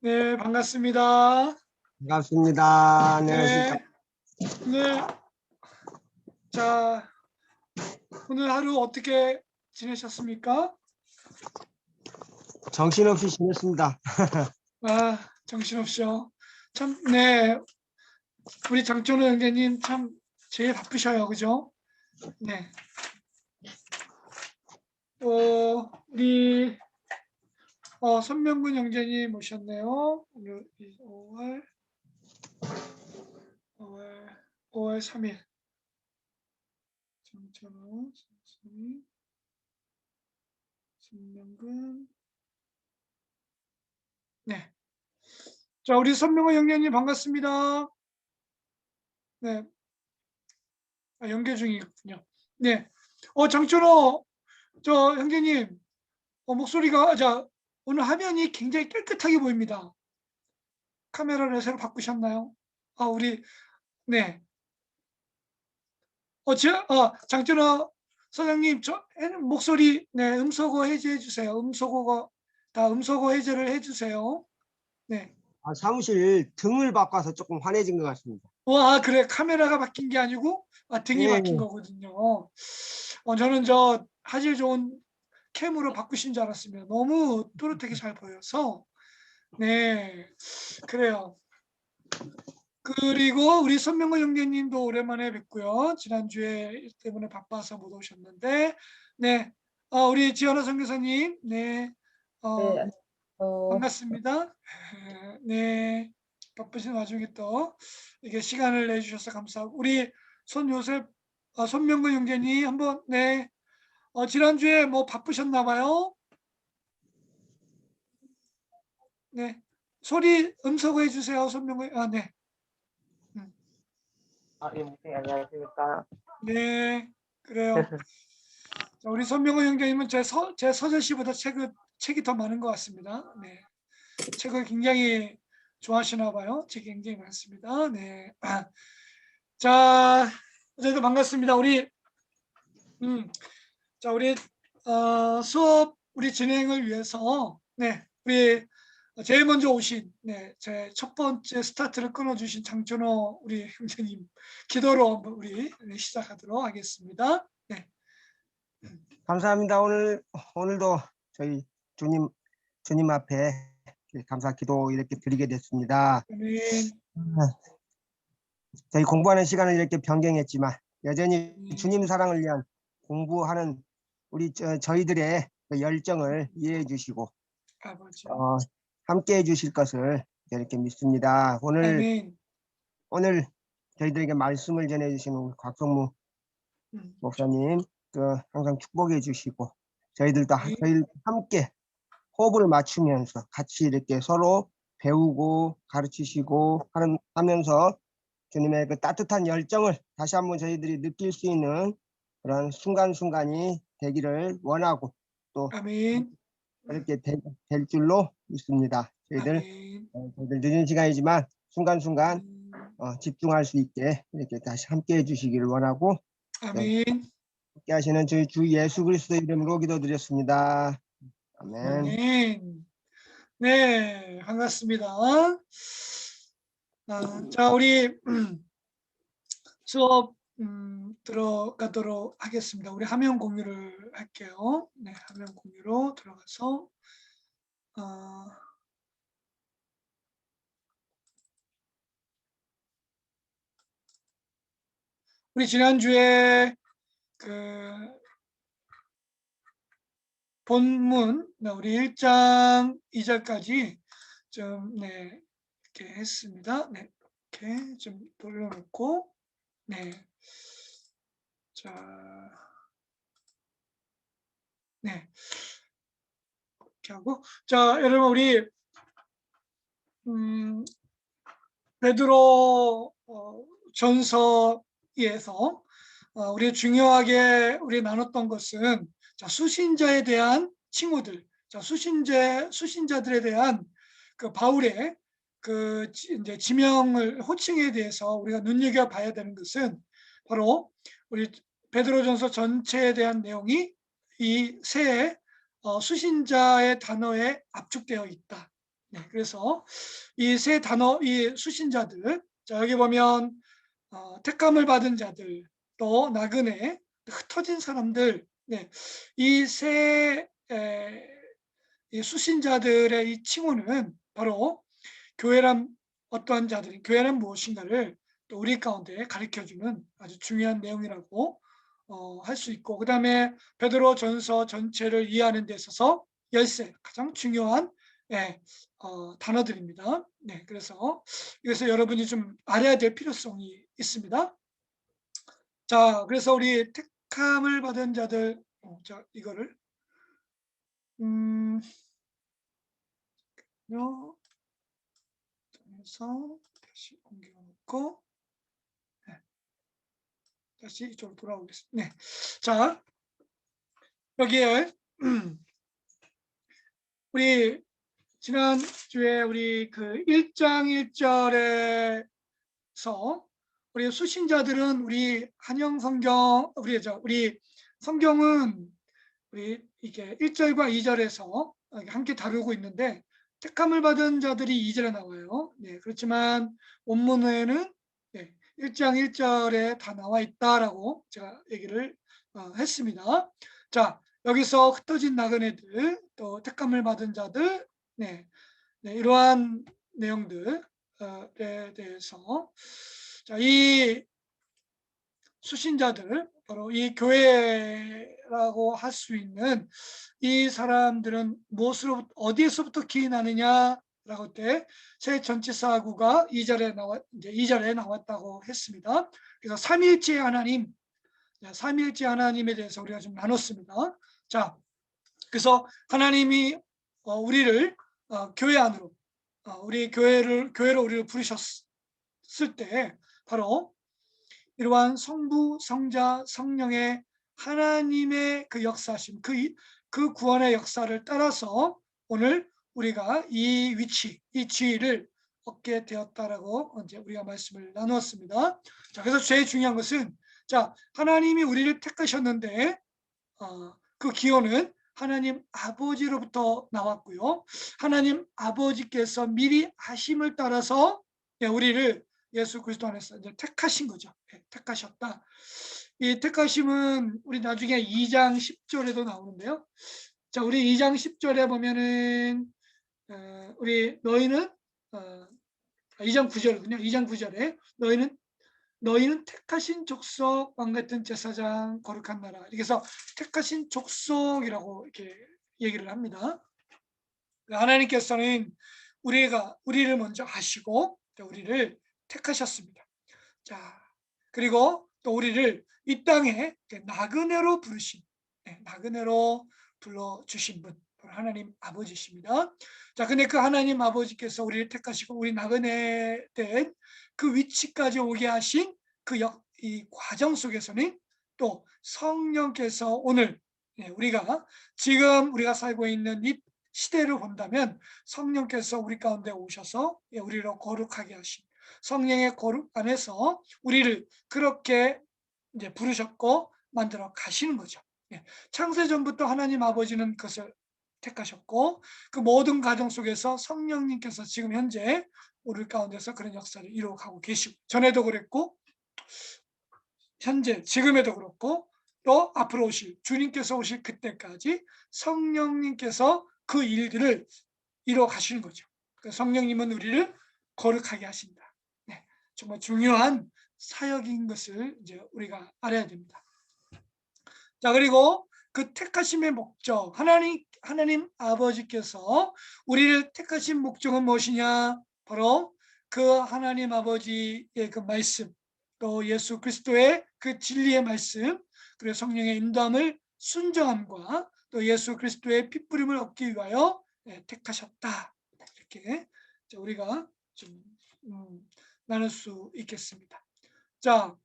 네, 반갑습니다. 반갑습니다. 안녕하십니까. 네, 오늘, 자, 오늘 하루 어떻게 지내셨습니까? 정신없이 지냈습니다. 아, 정신없죠. 참, 네, 우리 장천호 형제님 참 제일 바쁘셔요, 그죠? 네, 우리, 선명근 형제님 모셨네요. 오늘 5월 3일. 장천호, 선명근, 네. 자, 우리 선명근 형제님 반갑습니다. 네, 연계 중이군요. 네. 장준호, 형제님, 목소리가, 오늘 화면이 굉장히 깨끗하게 보입니다. 카메라를 새로 바꾸셨나요? 우리, 네. 장준호 사장님, 목소리, 네, 음소거 해제해 주세요. 음소거 해제를 해 주세요. 네. 사무실 등을 바꿔서 조금 환해진 것 같습니다. 그래. 카메라가 바뀐 게 아니고, 등이 예, 바뀐 거거든요. 저는 화질 좋은 캠으로 바꾸신 줄 알았으면 너무 또렷하게 잘 보여서 네 그래요. 그리고 우리 선명호 형제님도 오랜만에 뵙고요. 지난주에 일 때문에 바빠서 못 오셨는데 네 우리 지연아 선교사님 네 네, 반갑습니다. 네 바쁘신 와중에 또 이게 시간을 내주셔서 감사하고 우리 손명근 형제님 한번 네 지난주에 뭐 바쁘셨나 봐요. 네. 소리 음소거 해주세요. 손명호. 네. 예, 목사님 안녕하십니까. 네. 그래요. 자, 우리 손명호 형제님은 제 서재시보다 책이 더 많은 것 같습니다. 네. 책을 굉장히 좋아하시나 봐요. 책이 굉장히 많습니다. 네. 자, 어제도 반갑습니다. 우리 수업 우리 진행을 위해서 우리 제일 먼저 오신 제 첫 번째 스타트를 끊어주신 장준호 우리 형제님 기도로 우리 시작하도록 하겠습니다. 네. 감사합니다. 오늘도 저희 주님 앞에 감사 기도 이렇게 드리게 됐습니다. 아멘. 저희 공부하는 시간을 이렇게 변경했지만 여전히 아멘. 주님 사랑을 위한 공부하는 우리 저희들의 그 열정을 이해해 주시고 아버지. 함께 해 주실 것을 이렇게 믿습니다. 아멘. 오늘 저희들에게 말씀을 전해 주시는 곽성무 목사님 항상 축복해 주시고 저희들도 저희 함께 호흡을 맞추면서 같이 이렇게 서로 배우고 가르치시고 하면서 주님의 그 따뜻한 열정을 다시 한번 저희들이 느낄 수 있는 그런 순간순간이 되기를 원하고 또 아멘. 그렇게 될 줄로 믿습니다. 저희들 아멘. 늦은 시간이지만 순간순간 집중할 수 있게 이렇게 다시 함께 해주시기를 원하고 아멘. 함께 하시는 저희 주 예수 그리스도 이름으로 기도드렸습니다. 아멘. 아멘. 네, 반갑습니다. 자, 우리 수업 들어가도록 하겠습니다. 우리 화면 공유를 할게요. 네, 화면 공유로 들어가서 우리 지난주에 그 본문 우리 1장 2절까지 좀 이렇게 했습니다. 네, 이렇게 좀 돌려놓고 네, 자, 네, 이렇게 하고 자, 여러분 우리 베드로 전서에서 우리 중요하게 우리 나눴던 것은 수신자에 대한 칭호들, 수신자들에 대한 그 바울의 그 이제 지명을 호칭에 대해서 우리가 눈여겨 봐야 되는 것은 바로 우리 베드로전서 전체에 대한 내용이 이 세 수신자의 단어에 압축되어 있다. 네, 그래서 이 세 단어, 이 수신자들, 자 여기 보면 택감을 받은 자들, 또 나그네, 흩어진 사람들, 네, 이세 이 수신자들의 이 칭호는 바로 교회란 어떠한 자들이 교회란 무엇인가를 또 우리 가운데 가르쳐주는 아주 중요한 내용이라고 할 수 있고, 그 다음에 베드로 전서 전체를 이해하는 데 있어서 열쇠, 가장 중요한 예, 단어들입니다. 네, 그래서 이것을 여러분이 좀 알아야 될 필요성이 있습니다. 자, 그래서 우리 택함을 받은 자들, 자 이거를 요 그래서 다시 옮겨놓고 네, 다시 이쪽으로 돌아오겠습니다. 네, 자 여기에 우리 지난주에 우리 그 1장 1절에서 우리 수신자들은 우리 한영 성경 우리 성경은 우리 이게 1절과 2절에서 함께 다루고 있는데 택함을 받은 자들이 2절에 나와요. 네, 그렇지만 원문에는 네, 1장 1절에 다 나와 있다라고 제가 얘기를 했습니다. 자, 여기서 흩어진 나그네들, 또 택함을 받은 자들, 네, 네, 이러한 내용들에 대해서 자, 이 수신자들, 바로 이 교회라고 할 수 있는 이 사람들은 무엇으로부터 어디에서부터 기인하느냐라고 때 새 전치사구가 2절에 나왔다고 했습니다. 그래서 삼위일체 하나님, 삼위일체 하나님에 대해서 우리가 좀 나눴습니다. 자, 그래서 하나님이 우리를 교회 안으로 우리 교회로 우리를 부르셨을 때 바로 이러한 성부, 성자, 성령의 하나님의 그 역사심, 그 구원의 역사를 따라서 오늘 우리가 이 위치, 이 지위를 얻게 되었다라고 이제 우리가 말씀을 나누었습니다. 자, 그래서 제일 중요한 것은 자, 하나님이 우리를 택하셨는데 그 기원은 하나님 아버지로부터 나왔고요. 하나님 아버지께서 미리 하심을 따라서 우리를 예수 그리스도 안에서 이제 택하신 거죠. 택하셨다. 이 택하심은 우리 나중에 2장 10절에도 나오는데요. 자, 우리 2장 10절에 보면은 우리 너희는 2장 9절이군요. 2장 9절에 너희는 택하신 족속, 왕 같은 제사장, 거룩한 나라. 그래서 택하신 족속이라고 이렇게 얘기를 합니다. 하나님께서는 우리를 먼저 아시고 우리를 택하셨습니다. 자, 그리고 또 우리를 이 땅에 나그네로 부르신, 나그네로 불러주신 분, 하나님 아버지십니다. 자, 근데 그 하나님 아버지께서 우리를 택하시고 우리 나그네 된 그 위치까지 오게 하신 이 과정 속에서는 또 성령께서 오늘 지금 우리가 살고 있는 이 시대를 본다면 성령께서 우리 가운데 오셔서 우리를 거룩하게 하신 성령의 거룩 안에서 우리를 그렇게 이제 부르셨고 만들어 가시는 거죠. 창세전부터 하나님 아버지는 그것을 택하셨고 그 모든 과정 속에서 성령님께서 지금 현재 우리 가운데서 그런 역사를 이루어가고 계시고 전에도 그랬고 현재 지금에도 그렇고 또 앞으로 오실 주님께서 오실 그때까지 성령님께서 그 일들을 이루어 가시는 거죠. 성령님은 우리를 거룩하게 하신다. 네, 정말 중요한 사역인 것을 이제 우리가 알아야 됩니다. 자, 그리고 그 택하심의 목적, 하나님 아버지께서 우리를 택하신 목적은 무엇이냐? 바로 그 하나님 아버지의 그 말씀, 또 예수 그리스도의 그 진리의 말씀, 그리고 성령의 인도함을 순종함과 또 예수 그리스도의 핏부림을 얻기 위하여 택하셨다. 이렇게 우리가 좀 나눌 수 있겠습니다. 자,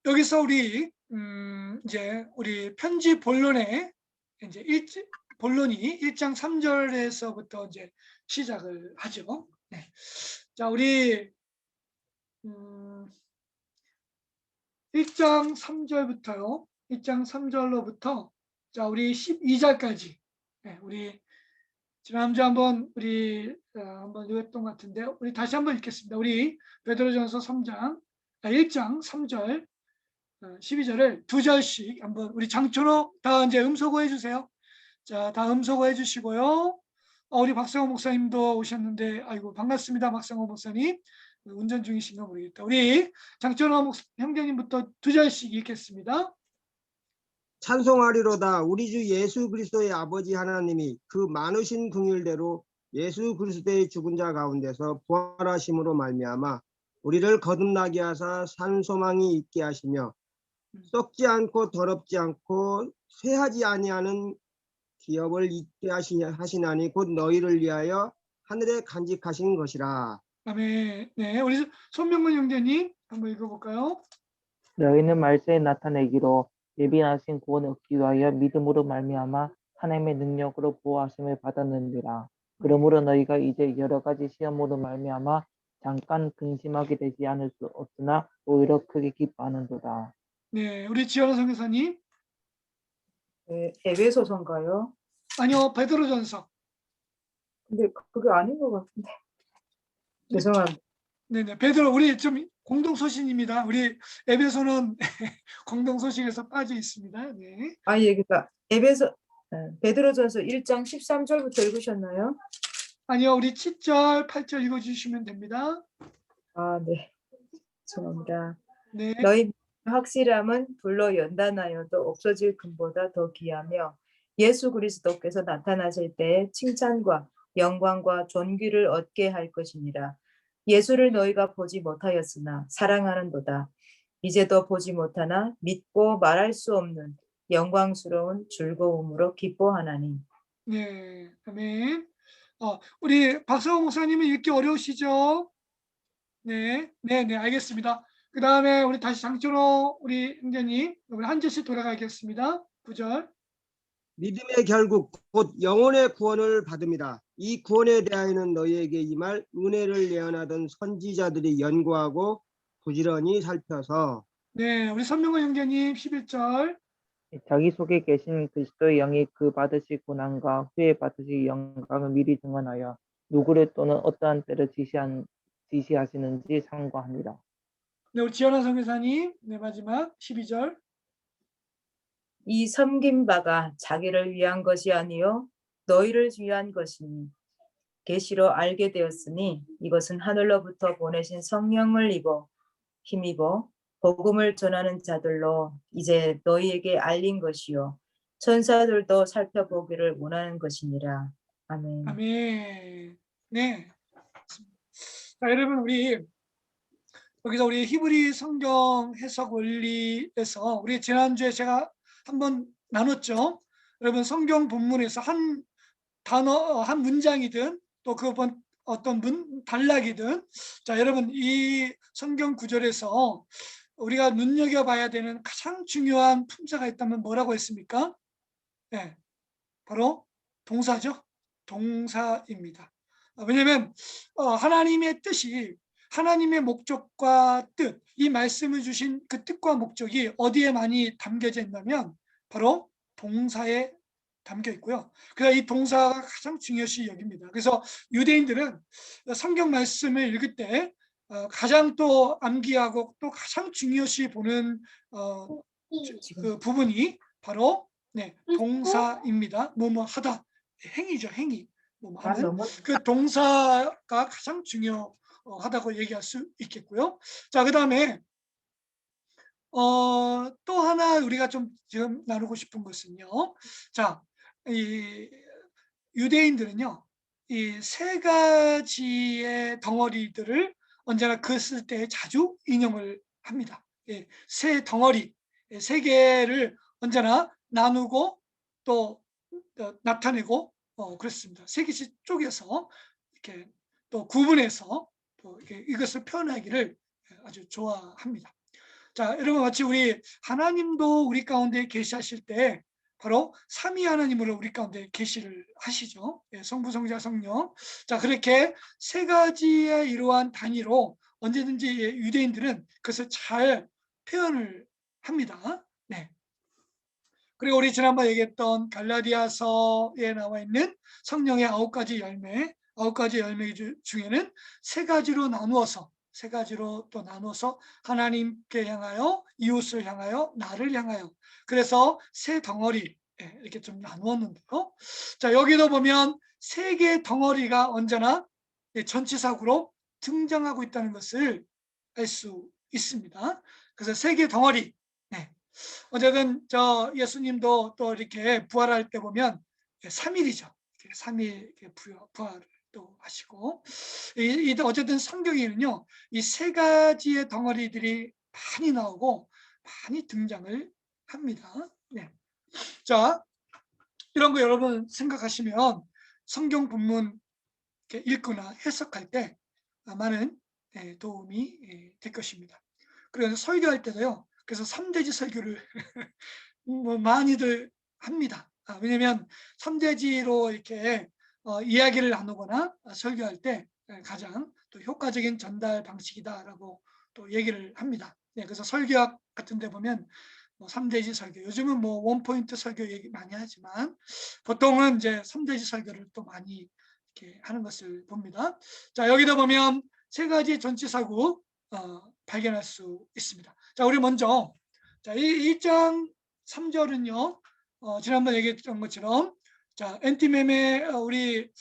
여기서 우리 이제 우리 편지 본론에 이제 본론이 1장 3절에서부터 이제 시작을 하죠. 네. 자, 우리 1장 3절부터요. 1장 3절로부터 자, 우리 12절까지 네, 우리 지난주에 한번 우리 한번 읽었던 것 같은데 우리 다시 한번 읽겠습니다. 우리 베드로전서 3장 1장 3절 12절을 두 절씩 한번 우리 장천호 다 이제 음소거 해주세요. 자, 다 음소거 해주시고요. 우리 박성호 목사님도 오셨는데 아이고 반갑습니다. 박성호 목사님 운전 중이신가 모르겠다. 우리 장천호 형제님부터 두 절씩 읽겠습니다. 찬송하리로다. 우리 주 예수 그리스도의 아버지 하나님이 그 많으신 긍휼대로 예수 그리스도의 죽은 자 가운데서 부활하심으로 말미암아 우리를 거듭나게 하사 산 소망이 있게 하시며 썩지 않고 더럽지 않고 쇠하지 아니하는 기업을 있게 하시나니 곧 너희를 위하여 하늘에 간직하신 것이라. 아멘. 네, 우리 손명근 형제님 한번 읽어볼까요? 너희는 말세에 나타내기로 예비하신 구원을 얻기 위하여 믿음으로 말미암아 하나님의 능력으로 보호하심을 받았느니라. 그러므로 너희가 이제 여러 가지 시험으로 말미암아 잠깐 근심하게 되지 않을 수 없으나 오히려 크게 기뻐하는도다. 네, 우리 지연아 선교사님. 네, 에베소서인가요? 아니요, 베드로전서. 근데 그게 아닌 것 같은데. 죄송합니다. 네네, 베드로 우리 좀 공동소신입니다. 우리 에베소는 공동소신에서 빠져 있습니다. 네. 예, 그러니까 베드로전서 1장 13절부터 읽으셨나요? 아니요, 우리 7절, 8절 읽어주시면 됩니다. 네. 죄송합니다. 네. 너희 확실함은 불로 연단하여도 없어질 금보다 더 귀하며 예수 그리스도께서 나타나실 때에 칭찬과 영광과 존귀를 얻게 할 것이니라. 예수를 너희가 보지 못하였으나 사랑하는도다. 이제도 보지 못하나 믿고 말할 수 없는 영광스러운 즐거움으로 기뻐하나니. 네, 아멘. 우리 박성호 목사님은 읽기 어려우시죠? 네, 네, 네, 알겠습니다. 그 다음에 우리 다시 장천호 우리 형제님, 우리 한 절씩 돌아가겠습니다. 9절. 믿음의 결국 곧 영혼의 구원을 받음이라. 이 구원에 대하여는 너희에게 임할 은혜를 예언하던 선지자들이 연구하고 부지런히 살펴서. 네, 우리 선명호 형제님 11절. 자기 속에 계신 그리스도의 영이 그 받으실 고난과 후에 받으실 영광을 미리 증언하여 누구를 또는 어떠한 때를 지시하시는지 상고합니다. 네, 우리 지연아 선교사님, 네, 마지막 12절. 이 섬긴 바가 자기를 위한 것이 아니요 너희를 위한 것이니 계시로 알게 되었으니 이것은 하늘로부터 보내신 성령을 힘입어 복음을 전하는 자들로 이제 너희에게 알린 것이요 천사들도 살펴보기를 원하는 것이니라. 아멘. 아멘. 네. 자, 여러분, 우리 여기서 우리 히브리 성경 해석 원리에서 우리 지난주에 제가 한번 나눴죠. 여러분, 성경 본문에서 한 단어, 한 문장이든 또 그 어떤 단락이든, 자, 여러분, 이 성경 구절에서 우리가 눈여겨봐야 되는 가장 중요한 품사가 있다면 뭐라고 했습니까? 네, 바로 동사죠. 동사입니다. 왜냐하면 하나님의 뜻이, 하나님의 목적과 뜻, 이 말씀을 주신 그 뜻과 목적이 어디에 많이 담겨져 있냐면 바로 동사에 담겨 있고요. 그래서 이 동사가 가장 중요시 여깁니다. 그래서 유대인들은 성경 말씀을 읽을 때 가장 또 암기하고 또 가장 중요시 보는 그 부분이 바로 동사입니다. 뭐뭐 하다, 행위죠, 행위. 뭐뭐 하는 그 동사가 가장 중요하다고 얘기할 수 있겠고요. 자, 그 다음에 또 하나 우리가 좀 지금 나누고 싶은 것은요. 자, 이 유대인들은요, 이 세 가지의 덩어리들을 언제나 글 쓸 때 자주 인용을 합니다. 세 덩어리, 세 개를 언제나 나누고 또 나타내고 그렇습니다. 세 개씩 쪼개서 이렇게 또 구분해서 또 이렇게 이것을 표현하기를 아주 좋아합니다. 자, 여러분, 마치 우리 하나님도 우리 가운데 계시하실 때 바로 삼위 하나님으로 우리 가운데 계시를 하시죠. 성부, 성자, 성령. 자, 그렇게 세 가지의 이러한 단위로 언제든지 유대인들은 그것을 잘 표현을 합니다. 네. 그리고 우리 지난번에 얘기했던 갈라디아서에 나와 있는 성령의 9가지 열매, 9가지 열매 중에는 세 가지로 또 나누어서 하나님께 향하여, 이웃을 향하여, 나를 향하여. 그래서 세 덩어리 이렇게 좀 나누었는데요. 자, 여기도 보면 세 개의 덩어리가 언제나 전치사구로 등장하고 있다는 것을 알 수 있습니다. 그래서 세 개의 덩어리. 어쨌든 예수님도 또 이렇게 부활할 때 보면 3일이죠. 3일 부활을 또 하시고, 어쨌든 성경에는요, 이 세 가지의 덩어리들이 많이 나오고 많이 등장을 합니다. 자, 이런 거 여러분 생각하시면 성경 본문 이렇게 읽거나 해석할 때 많은 도움이 될 것입니다. 그래서 설교할 때도요. 그래서 3대지 설교를 뭐 많이들 합니다. 왜냐하면 3대지로 이렇게 이야기를 나누거나 설교할 때 가장 또 효과적인 전달 방식이다라고 또 얘기를 합니다. 그래서 설교학 같은 데 보면 뭐 3대지 설교, 요즘은 뭐 원포인트 설교 얘기 많이 하지만 보통은 이제 3대지 설교를 또 많이 이렇게 하는 것을 봅니다. 자, 여기다 보면 세 가지 전치사구 발견할 수 있습니다. 자, 우리 먼저 자, 1장 3절은요. 지난번 얘기했던 것처럼 자, 엔티메메 우리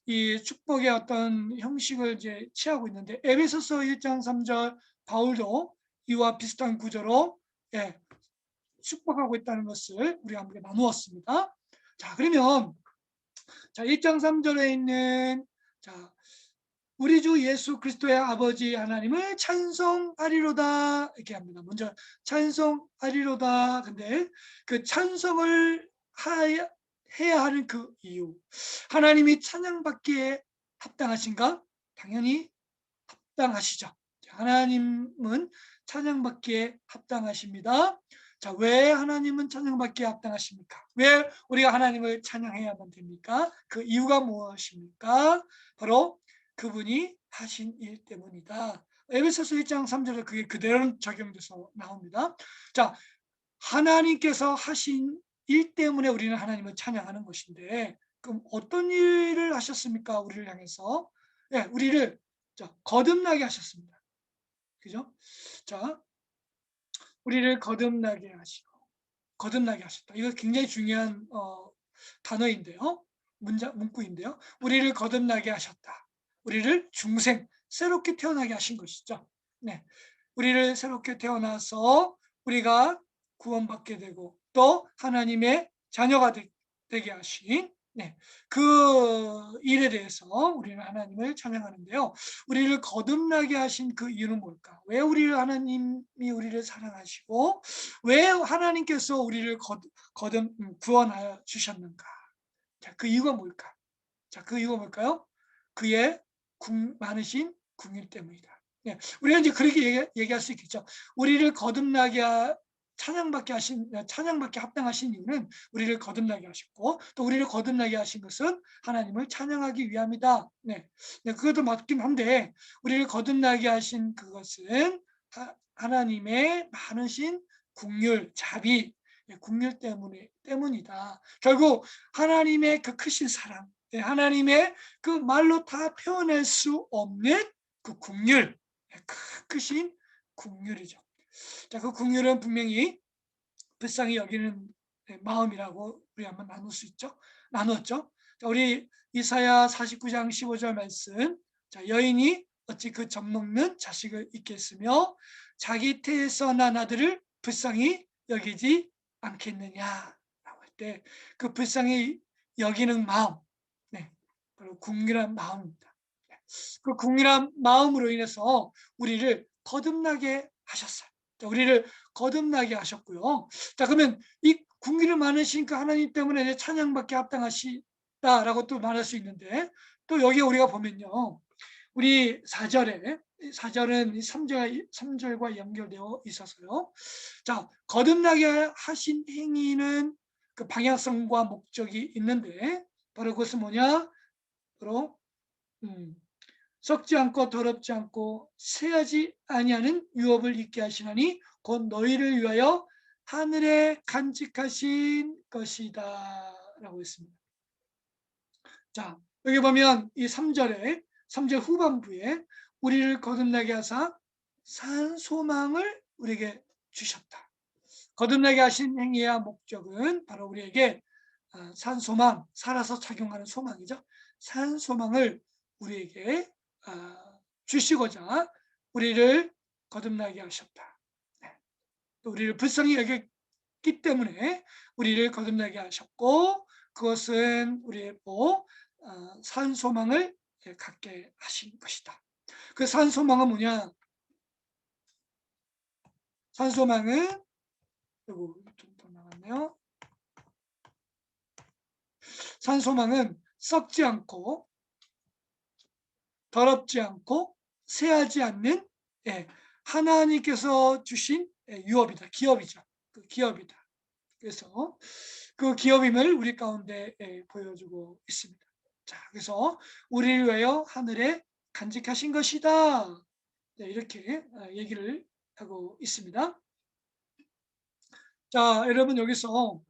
이 축복의 어떤 형식을 이제 취하고 있는데, 에베소서 1장 3절 바울도 이와 비슷한 구조로 축복하고 있다는 것을 우리가 함께 나누었습니다. 자, 그러면 자, 1장 3절에 있는 자, 우리 주 예수 그리스도의 아버지 하나님을 찬송하리로다 이렇게 합니다. 먼저 찬송하리로다. 근데 그 찬송을 해야 하는 그 이유, 하나님이 찬양받기에 합당하신가? 당연히 합당하시죠. 하나님은 찬양받기에 합당하십니다. 자, 왜 하나님은 찬양받기에 합당하십니까? 왜 우리가 하나님을 찬양해야만 됩니까? 그 이유가 무엇입니까? 바로 그분이 하신 일 때문이다. 에베소서 1장 3절에 그게 그대로 적용돼서 나옵니다. 자, 하나님께서 하신 일 때문에 우리는 하나님을 찬양하는 것인데, 그럼 어떤 일을 하셨습니까? 우리를 향해서 우리를 거듭나게 하셨습니다. 그죠? 자, 우리를 거듭나게 하셨다. 이거 굉장히 중요한 단어인데요. 문구인데요. 우리를 거듭나게 하셨다. 우리를 중생, 새롭게 태어나게 하신 것이죠. 우리를 새롭게 태어나서 우리가 구원받게 되고 또 하나님의 자녀가 되게 하신 그 일에 대해서 우리는 하나님을 찬양하는데요. 우리를 거듭나게 하신 그 이유는 뭘까? 왜 하나님이 우리를 사랑하시고 왜 하나님께서 우리를 구원하여 주셨는가? 자, 그 이유가 뭘까? 자, 그 이유가 뭘까요? 그의 많으신 긍휼 때문이다. 우리가 이제 그렇게 얘기할 수 있겠죠. 우리를 거듭나게 찬양받게 합당하신 이유는 우리를 거듭나게 하셨고, 또 우리를 거듭나게 하신 것은 하나님을 찬양하기 위함이다. 그것도 맞긴 한데, 우리를 거듭나게 하신 그것은 하나님의 많으신 긍휼, 자비, 긍휼 때문이다. 결국 하나님의 그 크신 사랑, 하나님의 그 말로 다 표현할 수 없는 그 긍휼, 크신 긍휼이죠. 자, 그 긍휼은 분명히 불쌍히 여기는 마음이라고 우리 한번 나누었죠. 자, 우리 이사야 49장 15절 말씀. 자, 여인이 어찌 그 젖먹는 자식을 잊겠으며 자기 태에서 난 아들을 불쌍히 여기지 않겠느냐. 라고 할 때 그 불쌍히 여기는 마음, 바로 긍휼한 마음입니다. 그 긍휼한 마음으로 인해서 우리를 거듭나게 하셨어요. 자, 우리를 거듭나게 하셨고요. 자, 그러면 이 긍휼이 많으신 그 하나님 때문에 찬양받게 합당하시다라고 또 말할 수 있는데, 또 여기 우리가 보면요, 우리 4절은 3절과 연결되어 있어서요. 자, 거듭나게 하신 행위는 그 방향성과 목적이 있는데, 바로 그것은 뭐냐? 바로 썩지 않고 더럽지 않고 새하지 아니하는 유업을 있게 하시나니 곧 너희를 위하여 하늘에 간직하신 것이다 라고 했습니다. 자, 여기 보면 이 3절 후반부에 우리를 거듭나게 하사 산 소망을 우리에게 주셨다. 거듭나게 하신 행위와 목적은 바로 우리에게 산 소망, 살아서 착용하는 소망이죠. 산 소망을 우리에게 주시고자 우리를 거듭나게 하셨다. 또 우리를 불쌍히 여겼기 때문에 우리를 거듭나게 하셨고, 그것은 우리의 산 소망을 갖게 하신 것이다. 그 산 소망은 뭐냐? 산 소망은 좀 더 나갔네요. 산 소망은 썩지 않고 더럽지 않고 새하지 않는 하나님께서 주신 유업이다. 기업이죠. 그 기업이다. 그래서 그 기업임을 우리 가운데 보여주고 있습니다. 자, 그래서 우리를 위하여 하늘에 간직하신 것이다. 이렇게 얘기를 하고 있습니다. 자, 여러분 여기서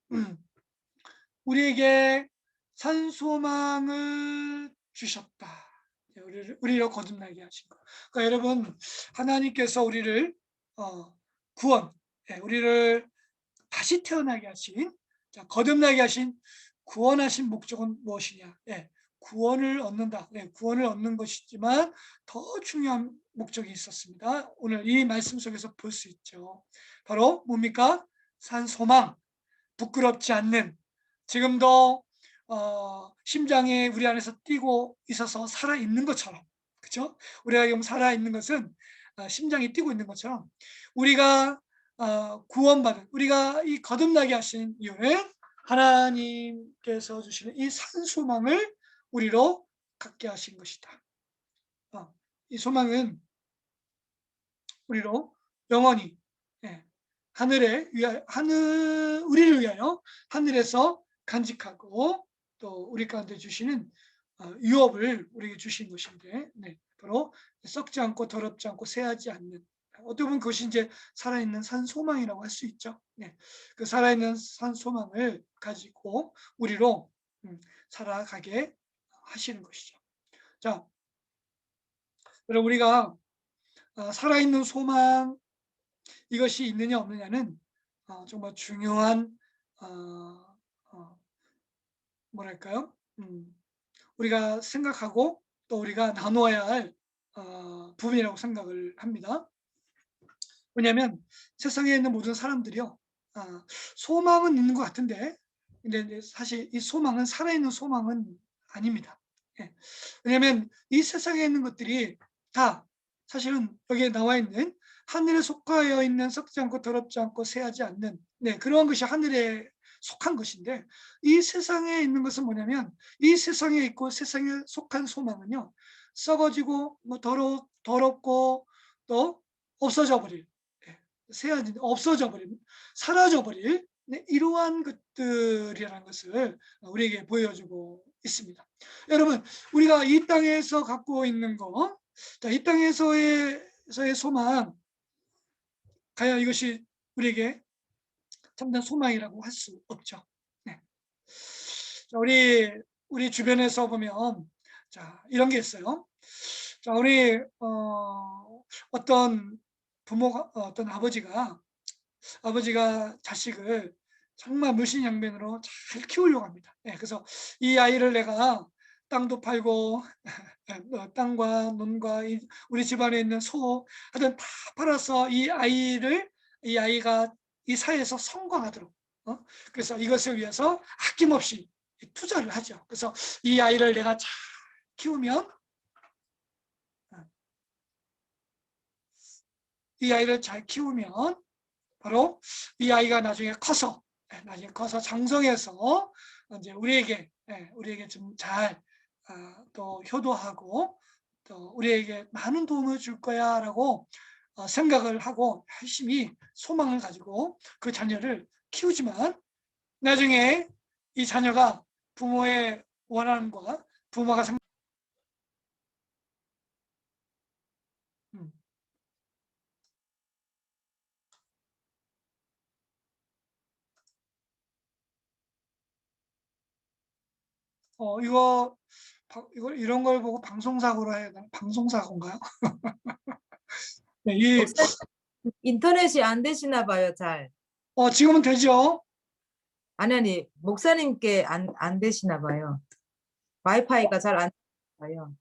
우리에게 산 소망을 주셨다. 우리를 거듭나게 하신 것. 그러니까 여러분, 하나님께서 우리를 구원, 우리를 다시 태어나게 하신, 거듭나게 하신 구원하신 목적은 무엇이냐? 구원을 얻는다. 구원을 얻는 것이지만 더 중요한 목적이 있었습니다. 오늘 이 말씀 속에서 볼 수 있죠. 바로 뭡니까? 산 소망, 부끄럽지 않는, 지금도 심장이 우리 안에서 뛰고 있어서 살아있는 것처럼, 그렇죠? 우리가 지금 살아있는 것은 심장이 뛰고 있는 것처럼 우리가 구원받은, 우리가 이 거듭나게 하신 이유는 하나님께서 주시는 이 산 소망을 우리로 갖게 하신 것이다. 이 소망은 우리로 영원히 우리를 위하여 하늘에서 간직하고 또 우리 가운데 주시는 유업을 우리에게 주신 것인데, 바로 썩지 않고 더럽지 않고 새하지 않는, 어떻게 보면 그것이 이제 살아있는 산 소망이라고 할 수 있죠. 그 살아있는 산 소망을 가지고 우리로 살아가게 하시는 것이죠. 자, 여러분, 우리가 살아있는 소망, 이것이 있느냐 없느냐는 정말 중요한 뭐랄까요? 우리가 생각하고 또 우리가 나누어야 할 부분이라고 생각을 합니다. 왜냐하면 세상에 있는 모든 사람들이요, 소망은 있는 것 같은데, 근데 사실 이 소망은, 살아있는 소망은 아닙니다. 왜냐하면 이 세상에 있는 것들이 다 사실은 여기에 나와 있는 하늘에 속하여 있는 썩지 않고 더럽지 않고 새하지 않는 그러한 것이 하늘에 속한 것인데, 이 세상에 있는 것은 뭐냐면, 이 세상에 있고 세상에 속한 소망은요, 썩어지고 더럽고 또 없어져 버릴, 새하지, 없어져 버릴, 사라져 버릴 이러한 것들이라는 것을 우리에게 보여주고 있습니다. 여러분, 우리가 이 땅에서 갖고 있는 거, 이 땅에서의 소망, 과연 이것이 우리에게 참된 소망이라고 할 수 없죠. 자, 우리 주변에서 보면 이런 게 있어요. 자, 우리 어떤 부모가, 어떤 아버지가 자식을 정말 물신양면으로 잘 키우려고 합니다. 그래서 이 아이를 내가 땅도 팔고 땅과 논과 우리 집안에 있는 소 하여튼 다 팔아서 이 아이가 이 사회에서 성공하도록, 그래서 이것을 위해서 아낌없이 투자를 하죠. 그래서 이 아이를 내가 잘 키우면, 바로 이 아이가 나중에 커서 장성해서 이제 우리에게 좀 잘 또 효도하고 또 우리에게 많은 도움을 줄 거야라고 생각을 하고 열심히 소망을 가지고 그 자녀를 키우지만, 나중에 이 자녀가 부모의 원함과 부모가 이거 이런 걸 보고 방송사고로 해야 되나? 방송사고인가요? 네, 목사님 인터넷이 안 되시나 봐요, 잘. 지금은 되죠? 아니, 목사님께 안 되시나 봐요. 와이파이가 잘 안 돼요.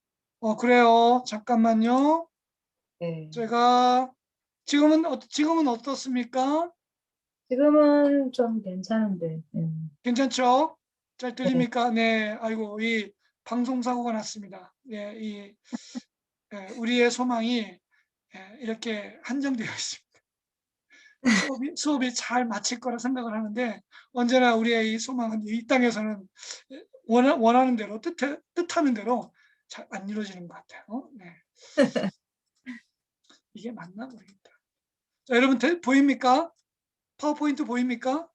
그래요. 잠깐만요. 네. 제가 지금은 어떻습니까? 지금은 좀 괜찮은데. 괜찮죠? 잘 네. 들립니까? 네. 아이고, 이 방송사고가 났습니다. 예, 우리의 소망이 이렇게 한정되어 있습니다. 수업이 잘 마칠 거라 생각을 하는데 언제나 우리의 이 소망은 이 땅에서는 원하는 대로 뜻하는 대로 잘 안 이루어지는 것 같아요. 네. 이게 맞나 모르겠다. 자, 여러분 보입니까? 파워포인트 보입니까?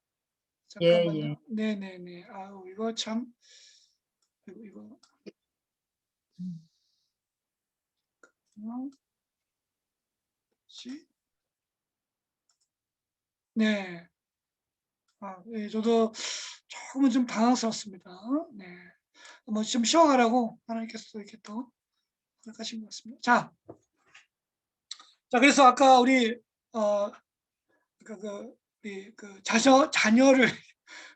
예, 잠깐만요. 예. 네네네. 아우 이거 참 이거 시? 네. 예, 저도 조금은 좀 당황스럽습니다. 네. 뭐 좀 쉬어가라고 하나님께서 이렇게 또 허락하신 것 같습니다. 자, 그래서 아까 우리 우리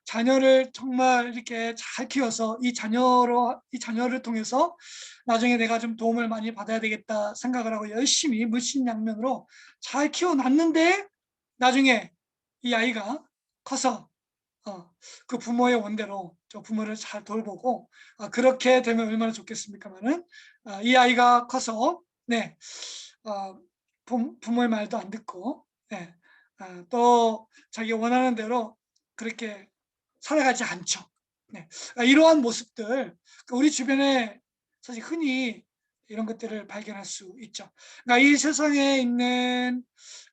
자녀를 정말 이렇게 잘 키워서 이 자녀를 통해서 나중에 내가 좀 도움을 많이 받아야 되겠다 생각을 하고 열심히 물심양면으로 잘 키워놨는데 나중에 이 아이가 커서 그 부모의 원대로 저 부모를 잘 돌보고 그렇게 되면 얼마나 좋겠습니까만은 이 아이가 커서 네 부모의 말도 안 듣고 네, 또 자기 원하는 대로 그렇게 살아가지 않죠. 네. 이러한 모습들 우리 주변에 사실 흔히 이런 것들을 발견할 수 있죠. 그러니까 이 세상에 있는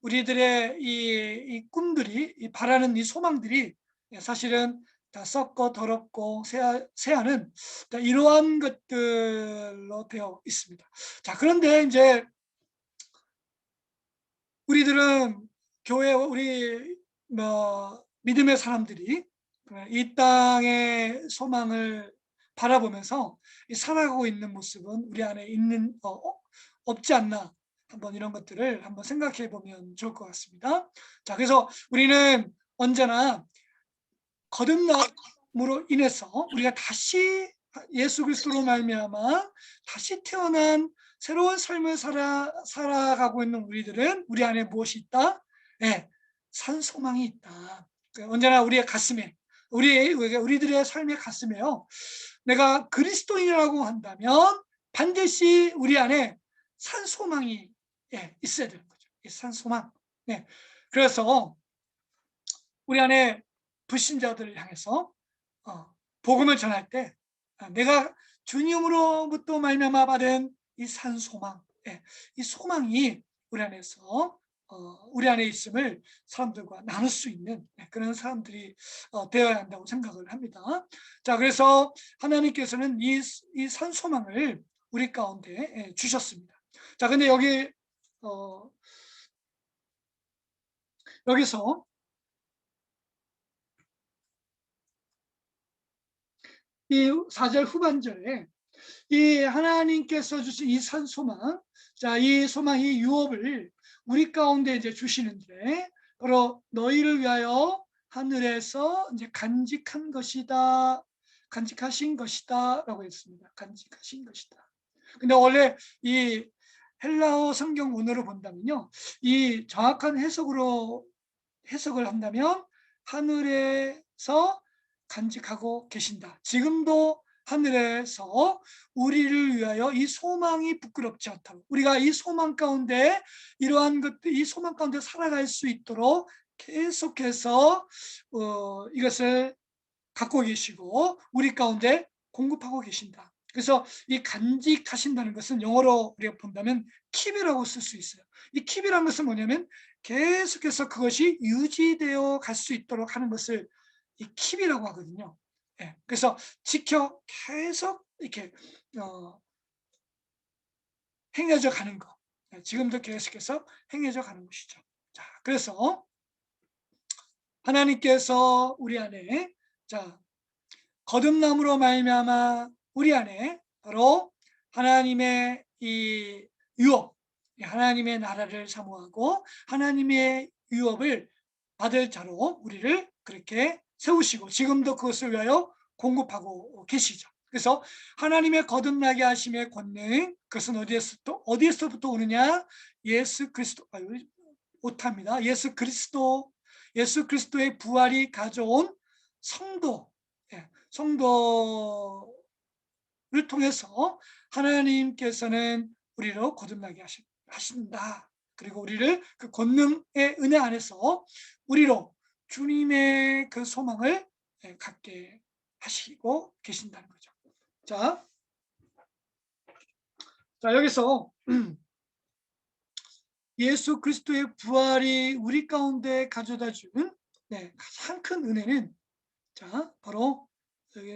우리들의 이 꿈들이 이 바라는 이 소망들이 사실은 다 썩고 더럽고 새하는 이러한 것들로 되어 있습니다. 자, 그런데 이제 우리들은 우리 믿음의 사람들이 이 땅의 소망을 바라보면서 살아가고 있는 모습은 우리 안에 없지 않나 한번 이런 것들을 한번 생각해 보면 좋을 것 같습니다. 자, 그래서 우리는 언제나 거듭남으로 인해서 우리가 다시 예수 그리스도로 말미암아 다시 태어난 새로운 삶을 살아가고 있는 우리들은 우리 안에 무엇이 있다? 네, 산 소망이 있다. 언제나 우리의 가슴에 우리들의 삶의 가슴에요. 내가 그리스도인이라고 한다면 반드시 우리 안에 산 소망이 있어야 되는 거죠. 산 소망. 네. 그래서 우리 안에 불신자들을 향해서 복음을 전할 때 내가 주님으로부터 말미암아 받은 이 산 소망, 이 소망이 우리 안에서 우리 안에 있음을 사람들과 나눌 수 있는 그런 사람들이 되어야 한다고 생각을 합니다. 자, 그래서 하나님께서는 이 산 소망을 우리 가운데 주셨습니다. 자, 근데 여기서 이 4절 후반절에 이 하나님께서 주신 이 산 소망, 자, 이 소망이 유업을 우리 가운데 이제 주시는데 바로 너희를 위하여 하늘에서 이제 간직한 것이다, 간직하신 것이다라고 했습니다. 간직하신 것이다. 근데 원래 이 헬라어 성경 원어로 본다면요, 이 정확한 해석을 한다면 하늘에서 간직하고 계신다. 지금도 하늘에서 우리를 위하여 이 소망이 부끄럽지 않도록 우리가 이 소망 가운데 이러한 것들 이 소망 가운데 살아갈 수 있도록 계속해서 이것을 갖고 계시고 우리 가운데 공급하고 계신다. 그래서 이 간직하신다는 것은 영어로 우리가 본다면 keep이라고 쓸 수 있어요. 이 keep이라는 것은 뭐냐면 계속해서 그것이 유지되어 갈 수 있도록 하는 것을 이 keep이라고 하거든요. 그래서 계속 이렇게 행해져 가는 거. 지금도 계속해서 행해져 가는 것이죠. 자, 그래서 하나님께서 우리 안에 거듭남으로 말미암아 우리 안에 바로 하나님의 이 유업, 하나님의 나라를 사모하고 하나님의 유업을 받을 자로 우리를 그렇게 세우시고 지금도 그것을 위하여 공급하고 계시죠. 그래서 하나님의 거듭나게 하심의 권능, 그것은 어디에서부터 오느냐? 예수 그리스도, 오탑니다. 예수 그리스도의 부활이 가져온 성도, 성도를 통해서 하나님께서는 우리로 거듭나게 하신다. 그리고 우리를 그 권능의 은혜 안에서 우리로 주님의 그 소망을 갖게 하시고 계신다는 거죠. 자 여기서 예수 그리스도의 부활이 우리 가운데 가져다 준 가장 큰 은혜는 바로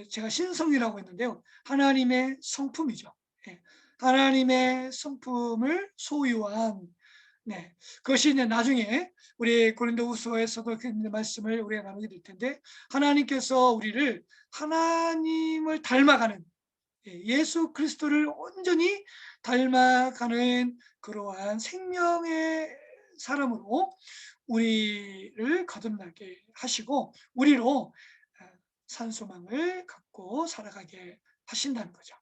제가 신성이라고 했는데요. 하나님의 성품이죠. 하나님의 성품을 소유한 그것이 이제 나중에 우리 고린도후서에서도 그 말씀을 우리가 나누게 될 텐데 하나님께서 우리를 하나님을 닮아가는 예수 그리스도를 온전히 닮아가는 그러한 생명의 사람으로 우리를 거듭나게 하시고 우리로 산소망을 갖고 살아가게 하신다는 거죠.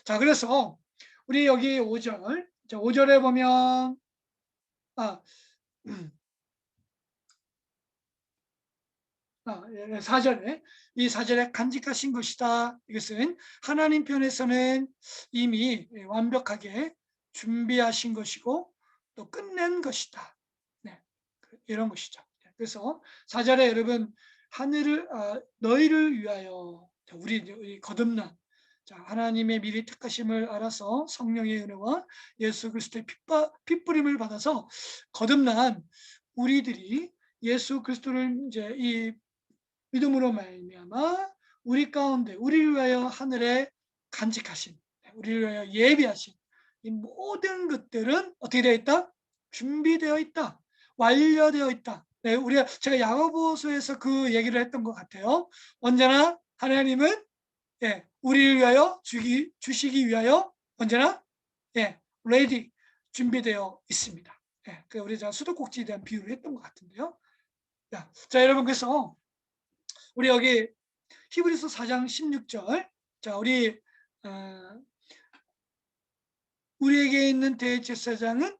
자, 그래서 우리 여기 5절, 5절에 보면 4절에 이 4절에 간직하신 것이다. 이것은 하나님 편에서는 이미 완벽하게 준비하신 것이고 또 끝낸 것이다. 이런 것이죠. 그래서 4절에 여러분 하늘을 너희를 위하여 우리 거듭난 하나님의 미리 택하심을 알아서 성령의 은혜와 예수 그리스도의 핏부림을 받아서 거듭난 우리들이 예수 그리스도를 이제 이 믿음으로 말미암아 우리 가운데 우리를 위하여 하늘에 간직하신 우리를 위하여 예비하신 이 모든 것들은 어떻게 되어 있다? 준비되어 있다. 완료되어 있다. 제가 야고보서에서 그 얘기를 했던 것 같아요. 언제나 하나님은 우리를 위하여 주시기 위하여 언제나 ready 준비되어 있습니다. 우리 수도꼭지에 대한 비유를 했던 것 같은데요. 자 여러분 그래서 우리 여기 히브리서 4장 16절 우리에게 있는 대제사장은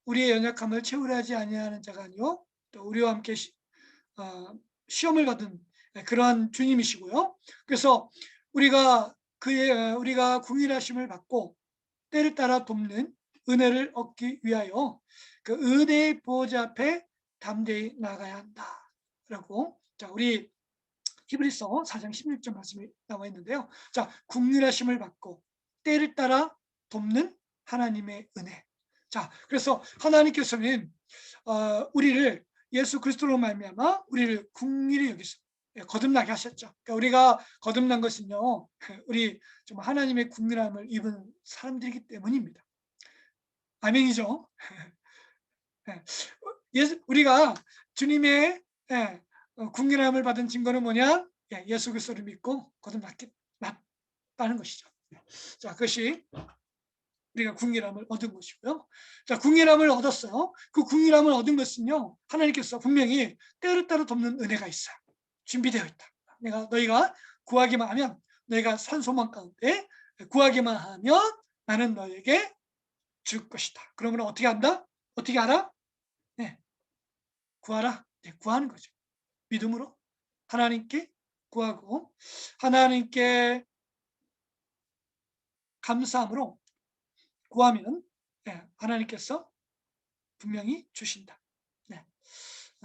우리의 연약함을 채우려 하지 아니하는 자가 아니요 또 우리와 함께 시험을 받은 그러한 주님이시고요. 그래서 우리가 우리가 궁일하심을 받고 때를 따라 돕는 은혜를 얻기 위하여 그 은혜의 보호자 앞에 담대히 나가야 한다라고 우리 히브리서 4장 16절 말씀이 나와 있는데요. 궁일하심을 받고 때를 따라 돕는 하나님의 은혜. 그래서 하나님께서는 우리를 예수 그리스도로 말미암아 우리를 궁일히 여기서 거듭나게 하셨죠. 그러니까 우리가 거듭난 것은요, 우리 좀 하나님의 궁일함을 입은 사람들이기 때문입니다. 아멘이죠. 우리가 주님의 궁일함을 받은 증거는 뭐냐? 예수 그리스도를 믿고 거듭났다는 것이죠. 그것이 우리가 궁일함을 얻은 것이고요. 궁일함을 얻었어요. 그 궁일함을 얻은 것은요, 하나님께서 분명히 때를 따라 돕는 은혜가 있어요. 준비되어 있다. 너희가 구하기만 하면, 너희가 산소망 가운데 구하기만 하면 나는 너에게 줄 것이다. 그러면 어떻게 한다? 어떻게 알아? 구하라. 구하는 거죠. 믿음으로 하나님께 구하고 하나님께 감사함으로 구하면 하나님께서 분명히 주신다.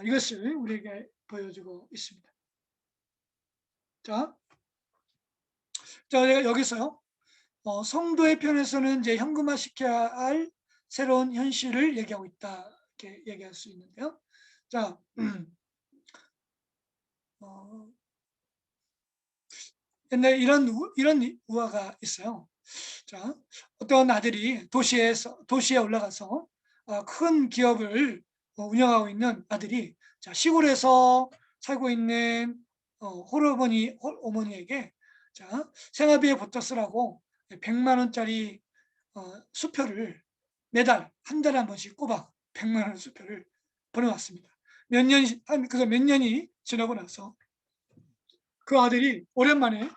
이것을 우리에게 보여주고 있습니다. 자, 여기서요. 성도의 편에서는 이제 현금화시켜야 할 새로운 현실을 얘기하고 있다. 이렇게 얘기할 수 있는데요. 옛날에 이런 우화가 있어요. 어떤 아들이 도시에 올라가서 큰 기업을 운영하고 있는 아들이 시골에서 살고 있는 어머니에게 자, 생활비에 보태 쓰라고 100만 원짜리 수표를 매달 한 달에 한 번씩 꼬박 100만 원 수표를 보내왔습니다. 그래서 몇 년이 지나고 나서 그 아들이 오랜만에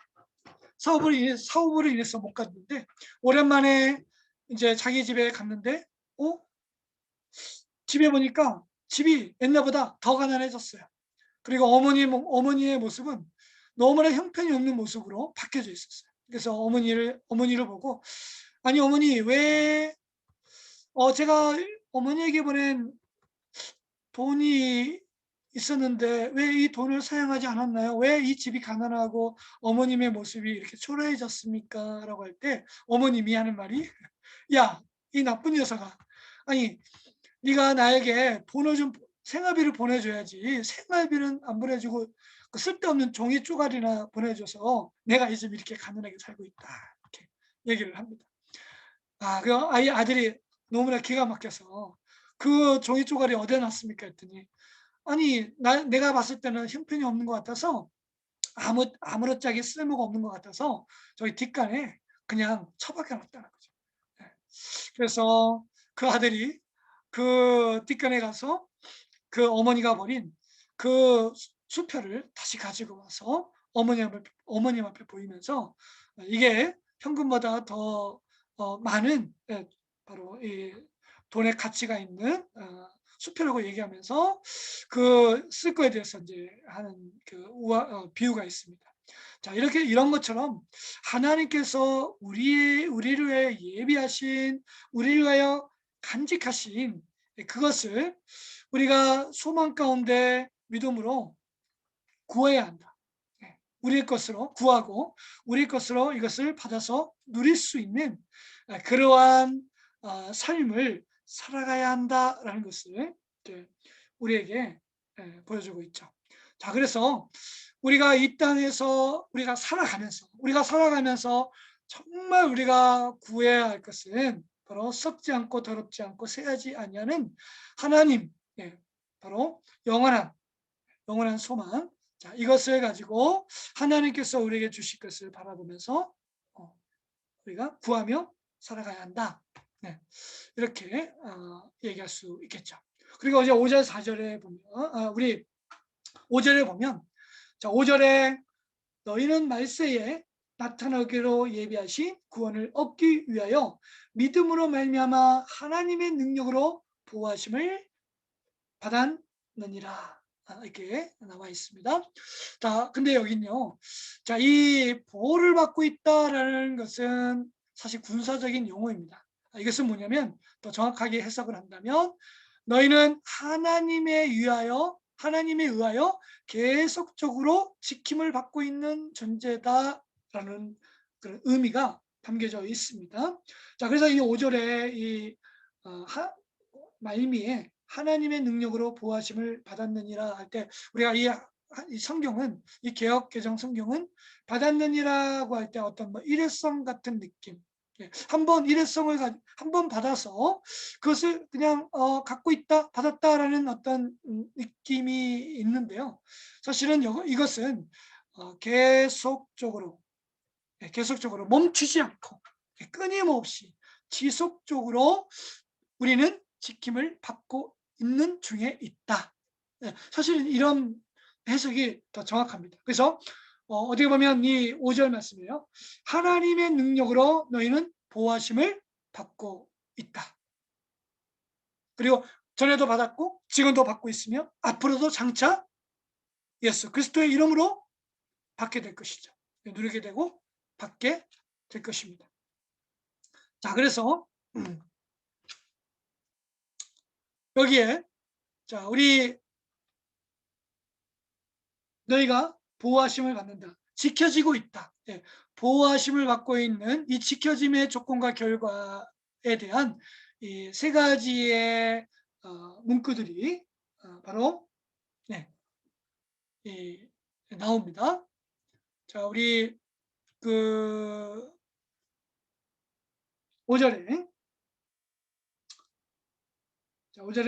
사업으로 인해서 못 갔는데 오랜만에 이제 자기 집에 갔는데 집에 보니까 집이 옛날보다 더 가난해졌어요. 그리고 어머니의 모습은 너무나 형편이 없는 모습으로 바뀌어져 있었어요. 그래서 어머니를 보고 아니 어머니 왜 제가 어머니에게 보낸 돈이 있었는데 왜 이 돈을 사용하지 않았나요? 왜 이 집이 가난하고 어머님의 모습이 이렇게 초라해졌습니까? 라고 할 때 어머님이 하는 말이 야, 이 나쁜 녀석아. 아니, 네가 나에게 돈을 좀 생활비를 보내줘야지. 생활비는 안 보내주고 그 쓸데없는 종이 쪼가리나 보내줘서 내가 이 집 이렇게 가난하게 살고 있다. 이렇게 얘기를 합니다. 그 아들이 너무나 기가 막혀서 그 종이 쪼가리 어디에 놨습니까? 했더니 아니 내가 봤을 때는 형편이 없는 것 같아서 아무렇지하게 쓸모가 없는 것 같아서 저희 뒷간에 그냥 처박혀 놨다는 거죠. 네. 그래서 그 아들이 그 뒷간에 가서 그 어머니가 버린 그 수표를 다시 가지고 와서 어머님 앞에 보이면서 이게 현금보다 더 많은 바로 이 돈의 가치가 있는 수표라고 얘기하면서 그 쓸 거에 대해서 이제 하는 그 비유가 있습니다. 자, 이런 것처럼 하나님께서 우리를 위해 예비하신, 우리를 위하여 간직하신 그것을 우리가 소망 가운데 믿음으로 구해야 한다. 우리의 것으로 구하고 우리의 것으로 이것을 받아서 누릴 수 있는 그러한 삶을 살아가야 한다라는 것을 우리에게 보여주고 있죠. 자, 그래서 우리가 이 땅에서 우리가 살아가면서 정말 우리가 구해야 할 것은 바로 썩지 않고 더럽지 않고 새하지 아니하는 하나님, 바로 영원한 소망. 자, 이것을 가지고 하나님께서 우리에게 주실 것을 바라보면서 우리가 구하며 살아가야 한다. 네, 이렇게 얘기할 수 있겠죠. 그리고 이제 5절, 4절에 보면 우리 5절에 보면 자, 5절에 너희는 말세에 나타나기로 예비하신 구원을 얻기 위하여 믿음으로 말미암아 하나님의 능력으로 보호하심을 받았느니라. 이렇게 나와 있습니다. 자, 근데 여기는요. 자, 이 보호를 받고 있다라는 것은 사실 군사적인 용어입니다. 이것은 뭐냐면 더 정확하게 해석을 한다면 너희는 하나님에 의하여 계속적으로 지킴을 받고 있는 존재다라는 그런 의미가 담겨져 있습니다. 자, 그래서 이 5절에 이 말미에 하나님의 능력으로 보호하심을 받았느니라 할 때 우리가 이 성경은 이 개역 개정 성경은 받았느니라고 할 때 어떤 일회성 같은 느낌, 한번 일회성을 한번 받아서 그것을 그냥 갖고 있다 받았다라는 어떤 느낌이 있는데요. 사실은 이것은 계속적으로 멈추지 않고 끊임없이 지속적으로 우리는 지킴을 받고 있는 중에 있다. 사실은 이런 해석이 더 정확합니다. 그래서 어떻게 보면 이 5절 말씀이에요. 하나님의 능력으로 너희는 보호하심을 받고 있다. 그리고 전에도 받았고 지금도 받고 있으며 앞으로도 장차 예수 그리스도의 이름으로 받게 될 것이죠. 누리게 되고 받게 될 것입니다. 자, 그래서 여기에 자, 우리 너희가 보호하심을 받는다. 지켜지고 있다. 보호하심을 받고 있는 이 지켜짐의 조건과 결과에 대한 이 세 가지의 문구들이 바로 나옵니다. 자, 우리 그 5절에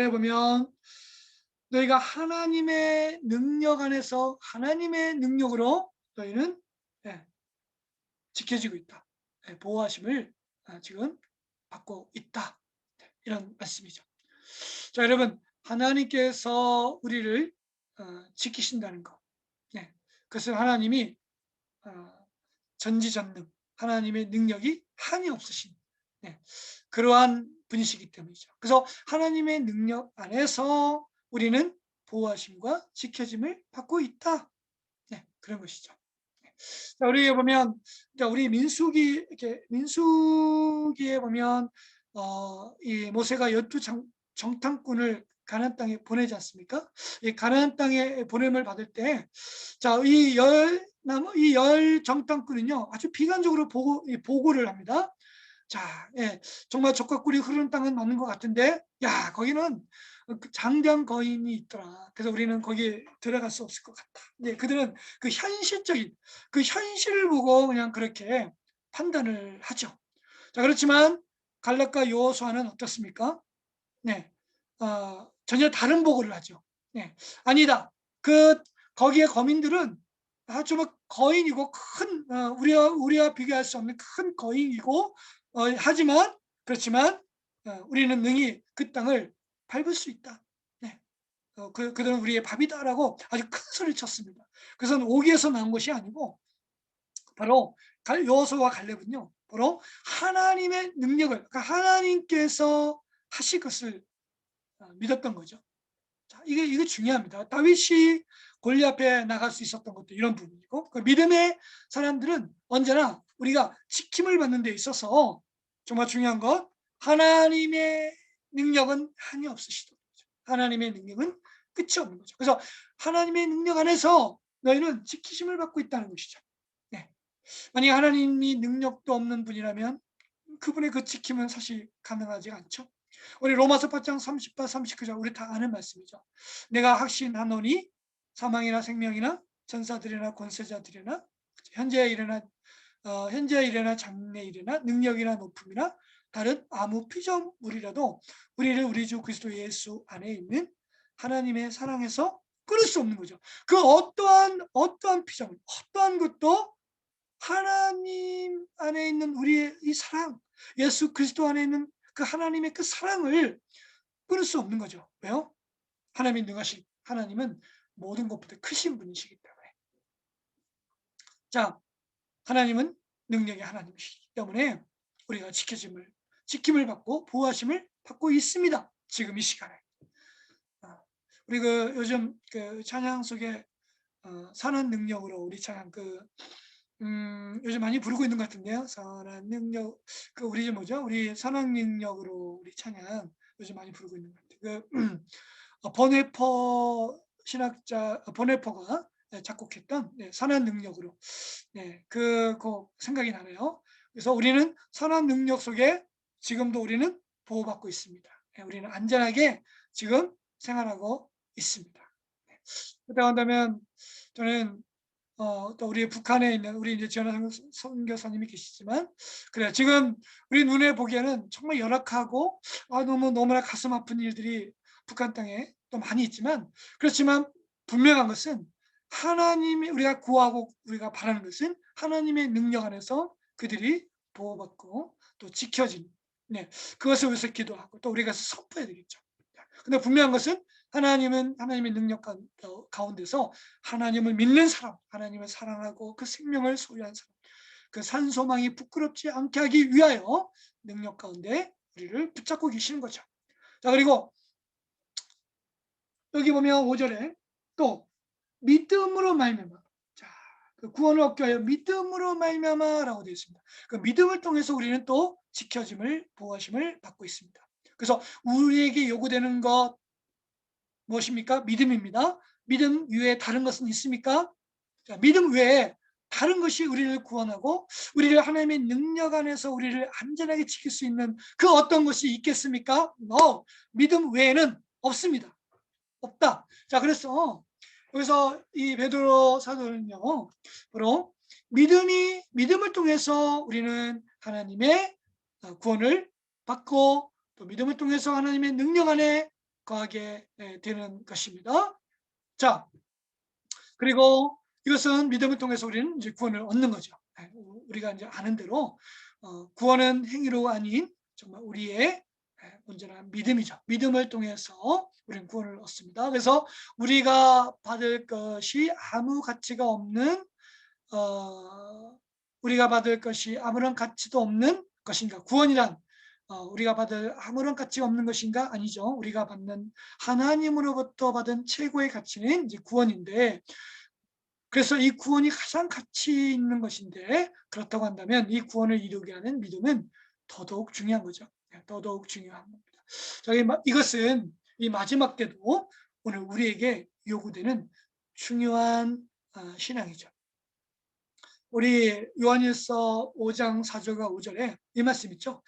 보면 너희가 하나님의 능력 안에서 하나님의 능력으로 너희는 지켜지고 있다. 보호하심을 지금 받고 있다. 이런 말씀이죠. 자, 여러분, 하나님께서 우리를 지키신다는 것. 그것은 하나님이 전지전능, 하나님의 능력이 한이 없으신 그러한 분이시기 때문이죠. 그래서 하나님의 능력 안에서 우리는 보호하심과 지켜짐을 받고 있다. 그런 것이죠. 자, 우리 보면, 우리 민수기에 보면, 이 모세가 12 정탐꾼을 가나안 땅에 보내지 않습니까? 이 가나안 땅에 보냄을 받을 때, 자, 이 열 정탐꾼은요, 아주 비관적으로 보고를 합니다. 자, 정말 적과 꿀이 흐르는 땅은 맞는 것 같은데, 야, 거기는 장대한 거인이 있더라. 그래서 우리는 거기에 들어갈 수 없을 것 같다. 그들은 그 현실적인 그 현실을 보고 그냥 그렇게 판단을 하죠. 자, 그렇지만 갈렙과 여호수아는 어떻습니까? 전혀 다른 보고를 하죠. 아니다. 거기에 거민들은 아주 막 거인이고 큰 우리와 비교할 수 없는 큰 거인이고 하지만 그렇지만 우리는 능히 그 땅을 밟을 수 있다. 그들은 우리의 밥이다라고 아주 큰 소리를 쳤습니다. 그것은 오기에서 나온 것이 아니고 바로 여호수아와 갈렙은요, 바로 하나님의 능력을, 그러니까 하나님께서 하실 것을 믿었던 거죠. 자, 이게 중요합니다. 다윗이 골리앗 앞에 나갈 수 있었던 것도 이런 부분이고, 그 믿음의 사람들은 언제나 우리가 지킴을 받는 데 있어서 정말 중요한 것, 하나님의 능력은 한이 없으시던 거죠. 하나님의 능력은 끝이 없는 거죠. 그래서 하나님의 능력 안에서 너희는 지키심을 받고 있다는 것이죠. 만약 하나님이 능력도 없는 분이라면 그분의 그 지킴은 사실 가능하지 않죠. 우리 로마서 8장 38, 39절 우리 다 아는 말씀이죠. 내가 확신하노니 사망이나 생명이나 전사들이나 권세자들이나 현재의 일이나 장래 일이나 능력이나 높음이나 다른 아무 피조물이라도 우리를 우리 주 그리스도 예수 안에 있는 하나님의 사랑에서 끊을 수 없는 거죠. 그 어떠한 피조물, 어떠한 것도 하나님 안에 있는 우리의 이 사랑, 예수 그리스도 안에 있는 그 하나님의 그 사랑을 끊을 수 없는 거죠. 왜요? 하나님이 능하신, 하나님은 모든 것보다 크신 분이시기 때문에. 자, 하나님은 능력의 하나님이시기 때문에 우리가 지킴을 받고 보호하심을 받고 있습니다. 지금 이 시간에. 우리 요즘 찬양 속에 선한 능력으로 우리 찬양 요즘 많이 부르고 있는 것 같은데요. 선한 능력, 우리 뭐죠? 우리 선한 능력으로 우리 찬양 요즘 많이 부르고 있는 것 같아요. 버네퍼 신학자, 버네퍼가 작곡했던 선한 능력으로 그 생각이 나네요. 그래서 우리는 선한 능력 속에 지금도 우리는 보호받고 있습니다. 우리는 안전하게 지금 생활하고 있습니다. 그러다 한다면 저는 또 우리 북한에 있는 우리 이제 지원하 선교사님이 계시지만 그래 지금 우리 눈에 보기에는 정말 열악하고 너무나 가슴 아픈 일들이 북한 땅에 또 많이 있지만 그렇지만 분명한 것은 하나님이 우리가 구하고 우리가 바라는 것은 하나님의 능력 안에서 그들이 보호받고 또 지켜지는 그것을 위해서 기도하고 또 우리가 선포해야 되겠죠. 근데 분명한 것은 하나님의 능력 가운데서 하나님을 믿는 사람, 하나님을 사랑하고 그 생명을 소유한 사람, 그 산소망이 부끄럽지 않게 하기 위하여 능력 가운데 우리를 붙잡고 계시는 거죠. 자, 그리고 여기 보면 5절에 또 믿음으로 말미암아, 자, 그 구원을 얻게 하여 믿음으로 말미암아라고 되어 있습니다. 그 믿음을 통해서 우리는 또 지켜짐을 보호하심을 받고 있습니다. 그래서 우리에게 요구되는 것 무엇입니까? 믿음입니다. 믿음 외에 다른 것은 있습니까? 자, 믿음 외에 다른 것이 우리를 구원하고 우리를 하나님의 능력 안에서 우리를 안전하게 지킬 수 있는 그 어떤 것이 있겠습니까? No. 믿음 외에는 없습니다. 없다. 자, 그래서 여기서 이 베드로 사도는요, 바로 믿음을 통해서 우리는 하나님의 구원을 받고 또 믿음을 통해서 하나님의 능력 안에 거하게 되는 것입니다. 자, 그리고 이것은 믿음을 통해서 우리는 이제 구원을 얻는 거죠. 우리가 이제 아는 대로 구원은 행위로 아닌 정말 우리의 온전한 믿음이죠. 믿음을 통해서 우리는 구원을 얻습니다. 그래서 우리가 받을 것이 아무 가치가 없는 우리가 받을 것이 아무런 가치도 없는 것인가? 구원이란 우리가 받을 아무런 가치가 없는 것인가? 아니죠. 우리가 받는 하나님으로부터 받은 최고의 가치는 이제 구원인데, 그래서 이 구원이 가장 가치 있는 것인데, 그렇다고 한다면 이 구원을 이루게 하는 믿음은 더더욱 중요한 거죠. 더더욱 중요한 겁니다. 자, 이것은 이 마지막 때도 오늘 우리에게 요구되는 중요한 신앙이죠. 우리 요한일서 5장 4절과 5절에 이 말씀 있죠.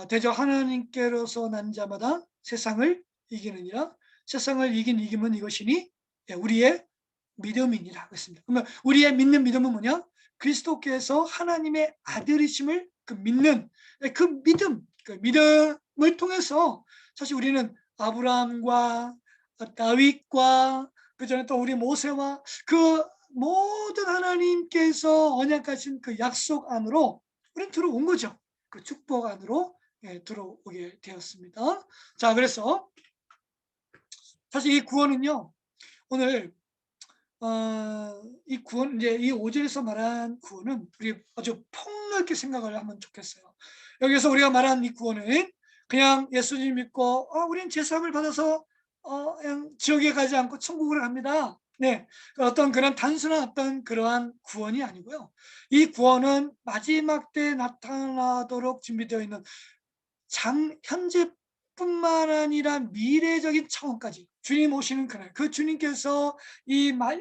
대저 하나님께로서 난 자마다 세상을 이기느니라. 세상을 이긴 이김은 이것이니 우리의 믿음이니라 그랬습니다. 그러면 우리의 믿는 믿음은 뭐냐? 그리스도께서 하나님의 아들이심을 믿는 그 믿음을 통해서 사실 우리는 아브라함과 다윗과 그 전에 또 우리 모세와 그 모든 하나님께서 언약하신 그 약속 안으로 우리는 들어온 거죠. 그 축복 안으로 들어오게 되었습니다. 자, 그래서 사실 이 구원은요, 오늘 이 구원, 이제 이 5절에서 말한 구원은 우리 아주 폭넓게 생각을 하면 좋겠어요. 여기서 우리가 말한 이 구원은 그냥 예수님 믿고 우리는 제사함을 받아서 그냥 지옥에 가지 않고 천국을 갑니다. 네, 어떤 그런 단순한 어떤 그러한 구원이 아니고요. 이 구원은 마지막 때 나타나도록 준비되어 있는 현재뿐만 아니라 미래적인 차원까지 주님 오시는 그날, 그 주님께서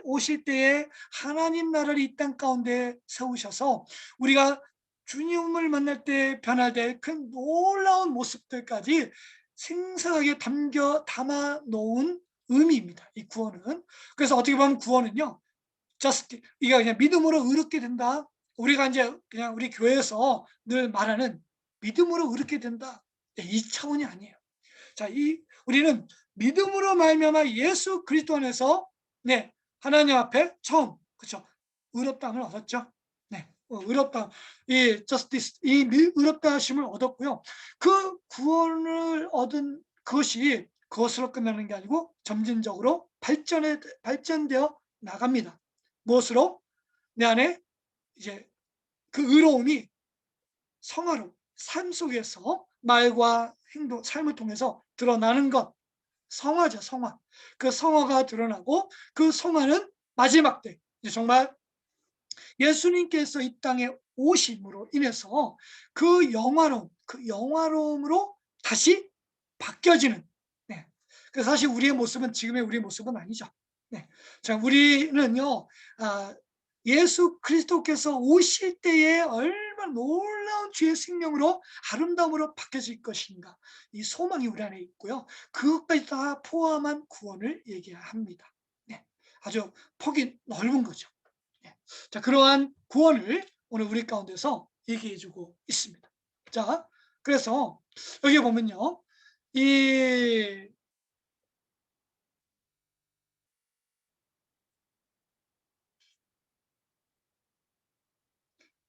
오실 때에 하나님 나라를 이 땅 가운데 세우셔서 우리가 주님을 만날 때 변화될 그 놀라운 모습들까지 생생하게 담아 놓은 의미입니다. 이 구원은. 그래서 어떻게 보면 구원은요, 이게 그냥 믿음으로 의롭게 된다. 우리가 이제 그냥 우리 교회에서 늘 말하는 믿음으로 의롭게 된다. 이 차원이 아니에요. 자, 우리는 믿음으로 말미암아 예수 그리스도 안에서 하나님 앞에 처음 그렇죠. 의롭다함을 얻었죠. 의롭다 이 의롭다 하심을 얻었고요. 그 구원을 얻은 그것이 그것으로 끝나는 게 아니고 점진적으로 발전되어 나갑니다. 무엇으로? 내 안에 이제 그 의로움이 성화로 삶 속에서 말과 행동, 삶을 통해서 드러나는 것, 성화죠, 성화. 그 성화가 드러나고 그 성화는 마지막 때 정말 예수님께서 이 땅에 오심으로 인해서 그 영화로움으로 다시 바뀌어지는. 그래서 사실 우리의 모습은 지금의 우리의 모습은 아니죠. 자, 우리는요, 예수 그리스도께서 오실 때에 얼마나 놀라운 주의 생명으로 아름다움으로 바뀌어질 것인가, 이 소망이 우리 안에 있고요. 그것까지 다 포함한 구원을 얘기합니다. 아주 폭이 넓은 거죠. 자, 그러한 구원을 오늘 우리 가운데서 얘기해주고 있습니다. 자, 그래서 여기 보면요, 이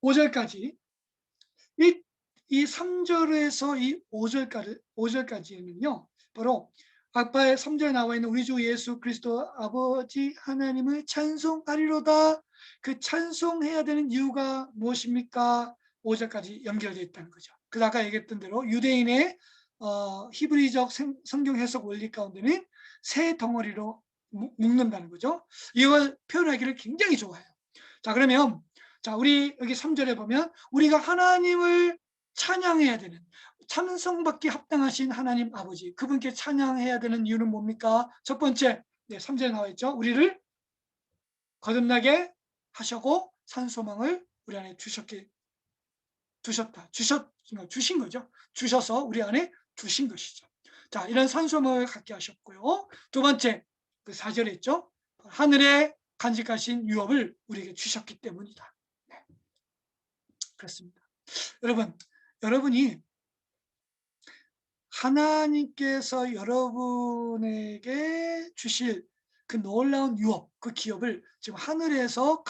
5절까지 이 3절에서 이 5절까지는요, 바로 아빠의 3절에 나와 있는 우리 주 예수 그리스도 아버지 하나님을 찬송하리로다. 그 찬송해야 되는 이유가 무엇입니까? 5절까지 연결되어 있다는 거죠. 그래서 아까 얘기했던 대로 유대인의 히브리적 성경 해석 원리 가운데는 세 덩어리로 묶는다는 거죠. 이걸 표현하기를 굉장히 좋아해요. 자, 그러면 우리 여기 3절에 보면 우리가 하나님을 찬양해야 되는, 찬송받기 합당하신 하나님 아버지, 그분께 찬양해야 되는 이유는 뭡니까? 첫 번째, 3절에 나와 있죠. 우리를 거듭나게 하셨고 산소망을 우리 안에 주신 거죠. 주셔서 우리 안에 두신 것이죠. 자, 이런 산소망을 갖게 하셨고요. 두 번째, 그 4절에 있죠. 하늘에 간직하신 유업을 우리에게 주셨기 때문이다. 그렇습니다. 여러분이 하나님께서 여러분에게 주실 그 놀라운 유업, 그 기업을 지금 하늘에서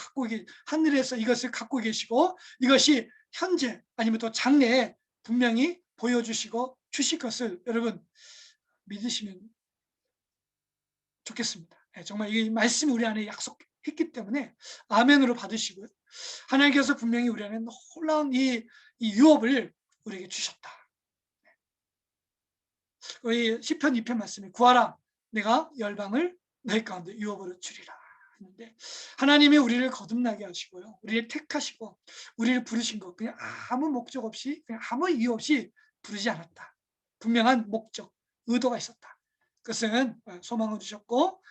이것을 갖고 계시고, 이것이 현재 아니면 또 장래에 분명히 보여주시고 주실 것을 여러분 믿으시면 좋겠습니다. 정말 이 말씀이 우리 안에 약속했기 때문에 아멘으로 받으시고요. 하나님께서 분명히 우리 안에 놀라운 이 유업을 우리에게 주셨다. 우리 시편 2편 말씀에 구하라 내가 열방을 너희 가운데 유업으로 주리라 했는데, 하나님이 우리를 거듭나게 하시고요, 우리를 택하시고 우리를 부르신 것 그냥 아무 목적 없이, 그냥 아무 이유 없이 부르지 않았다. 분명한 목적, 의도가 있었다. 그것은 소망을 주셨고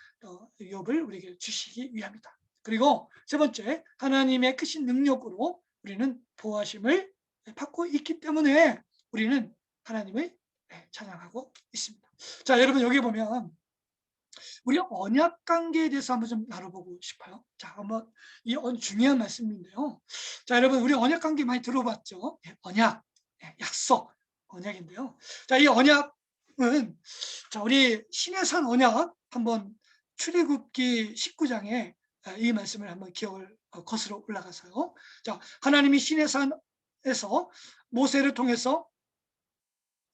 유업을 우리에게 주시기 위함이다. 그리고 세 번째, 하나님의 크신 능력으로 우리는 보호하심을 받고 있기 때문에 우리는 하나님을 찬양하고 있습니다. 자, 여러분 여기 보면 우리 언약 관계에 대해서 한번 좀 나눠보고 싶어요. 자, 한번 이 중요한 말씀인데요. 자, 여러분 우리 언약 관계 많이 들어봤죠? 언약, 약속, 언약인데요. 자, 이 언약은 자, 우리 시내산 언약 한번 출애굽기 19장에 이 말씀을 한번 기억을 거슬러 올라가서요. 자, 하나님이 시내산에서 모세를 통해서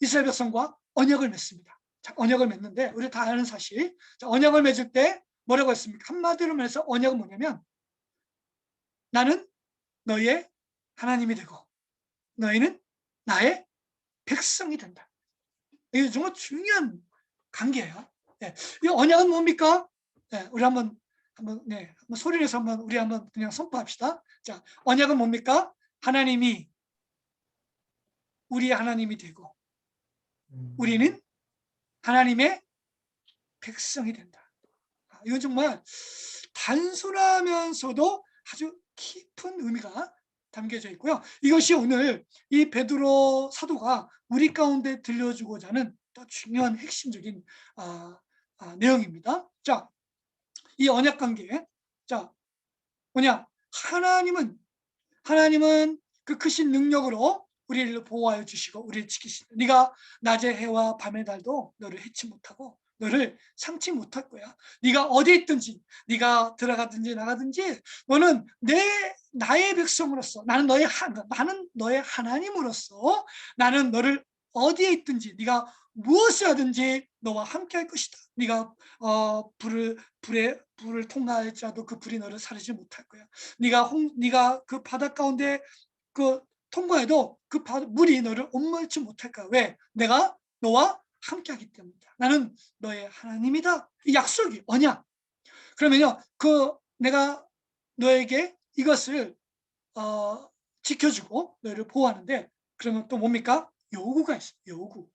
이스라엘 백성과 언약을 맺습니다. 자, 언약을 맺는데 우리 다 아는 사실. 자, 언약을 맺을 때 뭐라고 했습니까? 한마디로 말해서 언약은 뭐냐면 나는 너희의 하나님이 되고 너희는 나의 백성이 된다. 이게 정말 중요한 관계예요. 네. 이 언약은 뭡니까? 네, 우리 한번 소리 내서 우리 한번 그냥 선포합시다. 자, 언약은 뭡니까? 하나님이 우리의 하나님이 되고 우리는 하나님의 백성이 된다. 이건 정말 단순하면서도 아주 깊은 의미가 담겨져 있고요. 이것이 오늘 이 베드로 사도가 우리 가운데 들려주고자 하는 또 중요한 핵심적인 내용입니다. 자, 이 언약 관계. 자, 뭐냐? 하나님은 그 크신 능력으로 우리를 보호하여 주시고 우리를 지키신다. 네가 낮의 해와 밤의 달도 너를 해치 못하고 너를 상치 못할 거야. 네가 어디 있든지, 네가 들어가든지 나가든지 너는 나의 백성으로서, 나는 너의 하나님으로서 나는 너를 어디에 있든지 네가 무엇을 하든지 너와 함께 할 것이다. 네가 불을 통과할지라도 그 불이 너를 사르지 못할 거야. 네가 그 바닷 가운데 그 통과해도 그 물이 너를 옮을지 못할 거야. 왜? 내가 너와 함께하기 때문이다. 나는 너의 하나님이다. 이 약속이 언약. 그러면요, 내가 너에게 이것을 지켜주고 너를 보호하는데, 그러면 또 뭡니까? 요구가 있어요. 요구.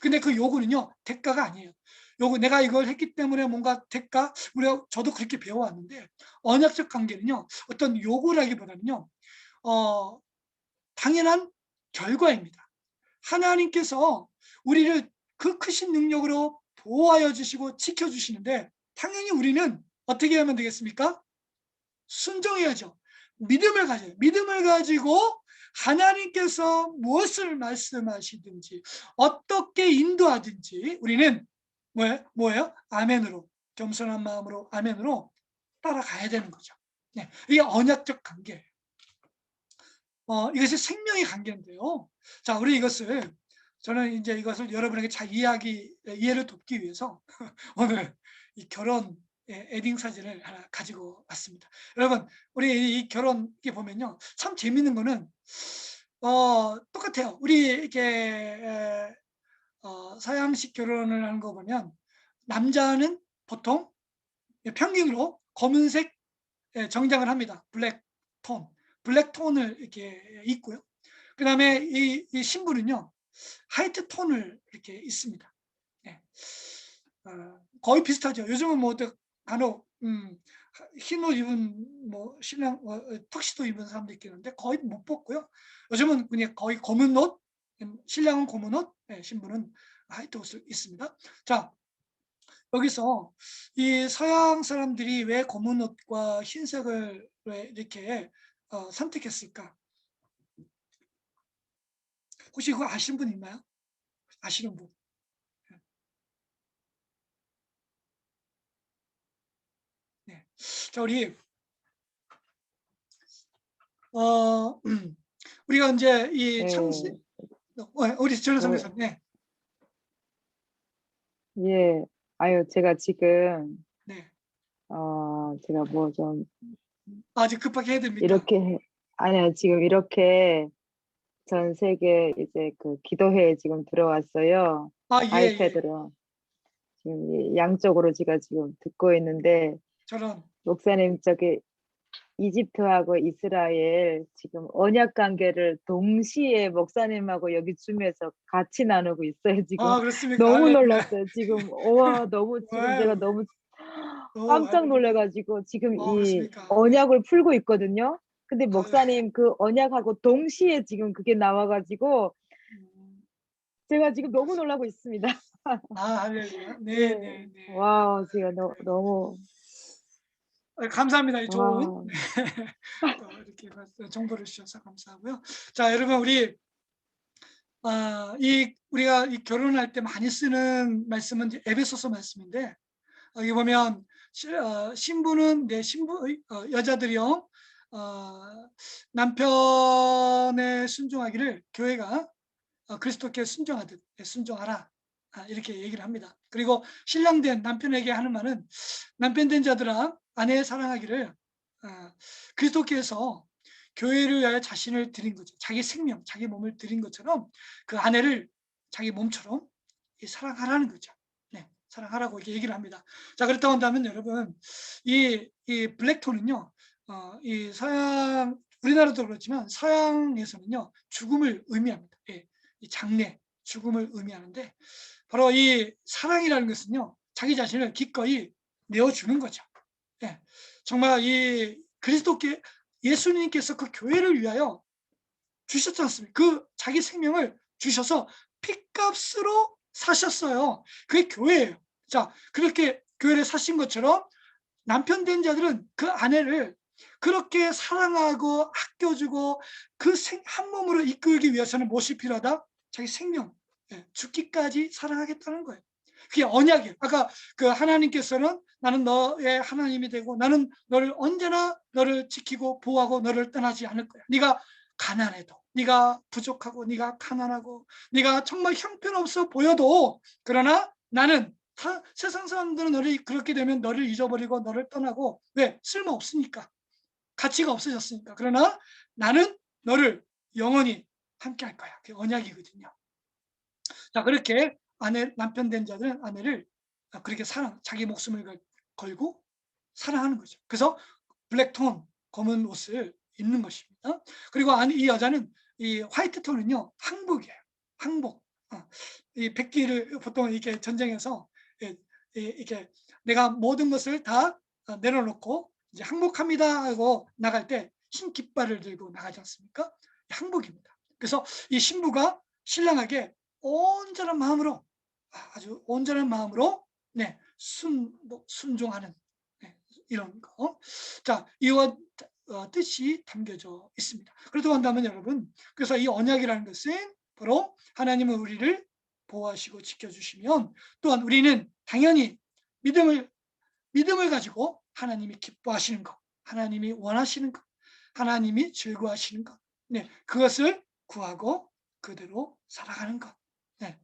근데 그 요구는요, 대가가 아니에요. 내가 이걸 했기 때문에 뭔가 대가, 저도 그렇게 배워왔는데, 언약적 관계는요, 어떤 요구라기보다는요, 당연한 결과입니다. 하나님께서 우리를 그 크신 능력으로 보호하여 주시고 지켜주시는데, 당연히 우리는 어떻게 하면 되겠습니까? 순종해야죠. 믿음을 가져요. 믿음을 가지고 하나님께서 무엇을 말씀하시든지 어떻게 인도하든지 우리는 뭐예요? 아멘으로, 겸손한 마음으로 아멘으로 따라가야 되는 거죠. 네, 이게 언약적 관계예요. 이것이 생명의 관계인데요. 자, 우리 저는 이제 이것을 여러분에게 잘 이해를 돕기 위해서 오늘 이 결혼 에딩 사진을 하나 가지고 왔습니다. 여러분, 우리 이 결혼 보면요, 참 재밌는 거는 똑같아요. 우리 이렇게 서양식 결혼을 하는 거 보면 남자는 보통 평균으로 검은색 정장을 합니다. 블랙 톤을 이렇게 입고요. 그 다음에 이 신부는요, 화이트 톤을 이렇게 입습니다. 네. 거의 비슷하죠. 요즘은 간혹 흰 옷 입은 신랑 턱시도 입은 사람도 있겠는데 거의 못 벗고요. 요즘은 그냥 거의 검은 옷, 신랑은 검은 옷, 신부는 화이트 옷을 입습니다. 자, 여기서 이 서양 사람들이 왜 검은 옷과 흰색을 왜 이렇게 선택했을까? 혹시 그거 아시는 분 있나요? 아시는 분? 자, 우리 우리가 이제 이 예, 창세 우리 전원선 그, 교사님, 네, 예. 아유, 제가 지금, 네. 제가 뭐 좀, 아직 급하게 해야 됩니까? 이렇게, 아니요, 지금 이렇게 전 세계 이제 그 기도회에 지금 들어왔어요. 아, 예, 예. 아이패드로. 지금 양쪽으로 제가 지금 듣고 있는데, 저런. 목사님, 저기, 이집트하고 이스라엘 지금 언약 관계를 동시에 목사님하고 여기 줌에서 같이 나누고 있어요. 지금 아, 그렇습니까? 너무 할렐루야. 놀랐어요. 지금 와 너무 지금 제가 와우. 너무 오, 깜짝 할렐루야. 놀래가지고 지금 이 그렇습니까? 네. 언약을 풀고 있거든요. 근데 아유, 목사님 그 언약하고 동시에 지금 그게 나와가지고 제가 지금 너무 놀라고 있습니다. 아, 할렐루야. 네, 예, 네, 네. 와 제가 그래요. 너무 감사합니다. 이 좋은 와 또 이렇게 정보를 주셔서 감사하고요. 자, 여러분 우리 우리가 이 결혼할 때 많이 쓰는 말씀은 이제 에베소서 말씀인데 여기 보면 신부는 내 신부 여자들이요 남편의 순종하기를 교회가 그리스도께 순종하듯 순종하라 이렇게 얘기를 합니다. 그리고 신랑된 남편에게 하는 말은 남편된 자들아 아내 사랑하기를 그리스도께서 교회를 위하여 자신을 드린 거죠. 자기 생명, 자기 몸을 드린 것처럼 그 아내를 자기 몸처럼 사랑하라는 거죠. 네, 사랑하라고 이렇게 얘기를 합니다. 자, 그렇다고 한다면 여러분, 이 블랙톤은요, 이 서양, 우리나라도 그렇지만 서양에서는요, 죽음을 의미합니다. 예, 이 장례, 죽음을 의미하는데, 바로 이 사랑이라는 것은요, 자기 자신을 기꺼이 내어주는 거죠. 예, 정말 이 그리스도께 예수님께서 그 교회를 위하여 주셨지 않습니까? 그 자기 생명을 주셔서 핏값으로 사셨어요. 그게 교회예요. 자, 그렇게 교회를 사신 것처럼 남편 된 자들은 그 아내를 그렇게 사랑하고 아껴주고 그 한 몸으로 이끌기 위해서는 무엇이 필요하다? 자기 생명, 죽기까지 사랑하겠다는 거예요. 그게 언약이에요. 아까 그 하나님께서는 나는 너의 하나님이 되고 나는 너를 언제나 너를 지키고 보호하고 너를 떠나지 않을 거야. 네가 가난해도, 네가 부족하고, 네가 가난하고, 네가 정말 형편없어 보여도 그러나 나는 세상 사람들은 너를 그렇게 되면 너를 잊어버리고 너를 떠나고 왜? 쓸모없으니까. 가치가 없어졌으니까. 그러나 나는 너를 영원히 함께 할 거야. 그게 언약이거든요. 자, 그렇게 남편 된 자들은 아내를 그렇게 자기 목숨을 걸고 사랑하는 거죠. 그래서 블랙톤, 검은 옷을 입는 것입니다. 그리고 이 여자는 이 화이트 톤은요, 항복이에요. 항복. 이 백기를 보통 이렇게 전쟁에서 이렇게 내가 모든 것을 다 내려놓고 이제 항복합니다 하고 나갈 때 흰 깃발을 들고 나가지 않습니까? 항복입니다. 그래서 이 신부가 신랑에게 온전한 마음으로 아주 온전한 마음으로 네, 순종하는 네, 이런 거. 자, 이와 뜻이 담겨져 있습니다. 그렇다고 한다면 여러분, 그래서 이 언약이라는 것은 바로 하나님은 우리를 보호하시고 지켜주시면 또한 우리는 당연히 믿음을 가지고 하나님이 기뻐하시는 것, 하나님이 원하시는 것, 하나님이 즐거워하시는 것, 네, 그것을 구하고 그대로 살아가는 것. 네,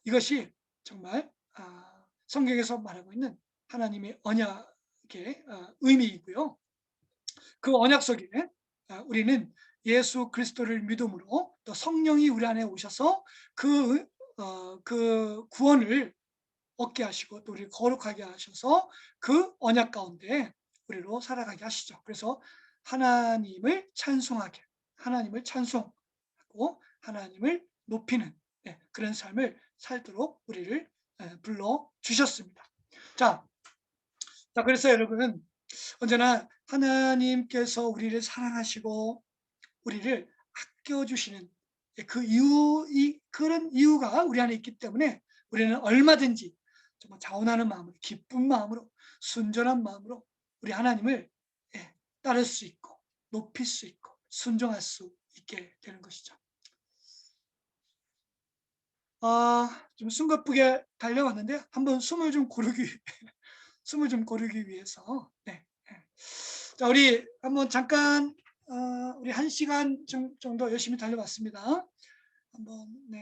이것이 정말 성경에서 말하고 있는 하나님의 언약의 의미이고요. 그 언약 속에 우리는 예수 그리스도를 믿음으로 또 성령이 우리 안에 오셔서 그 구원을 얻게 하시고 또 우리를 거룩하게 하셔서 그 언약 가운데 우리로 살아가게 하시죠. 그래서 하나님을 찬송하게, 하나님을 찬송하고 하나님을 높이는 그런 삶을 살도록 우리를 불러 주셨습니다. 자, 그래서 여러분 언제나 하나님께서 우리를 사랑하시고 우리를 아껴주시는 그런 이유가 우리 안에 있기 때문에 우리는 얼마든지 정말 자원하는 마음으로, 기쁜 마음으로, 순전한 마음으로 우리 하나님을 따를 수 있고 높일 수 있고 순종할 수 있게 되는 것이죠. 좀 숨가쁘게 달려왔는데 한번 숨을 좀 고르기 위해서 자, 우리 한번 잠깐 우리 1시간 정도 열심히 달려봤습니다.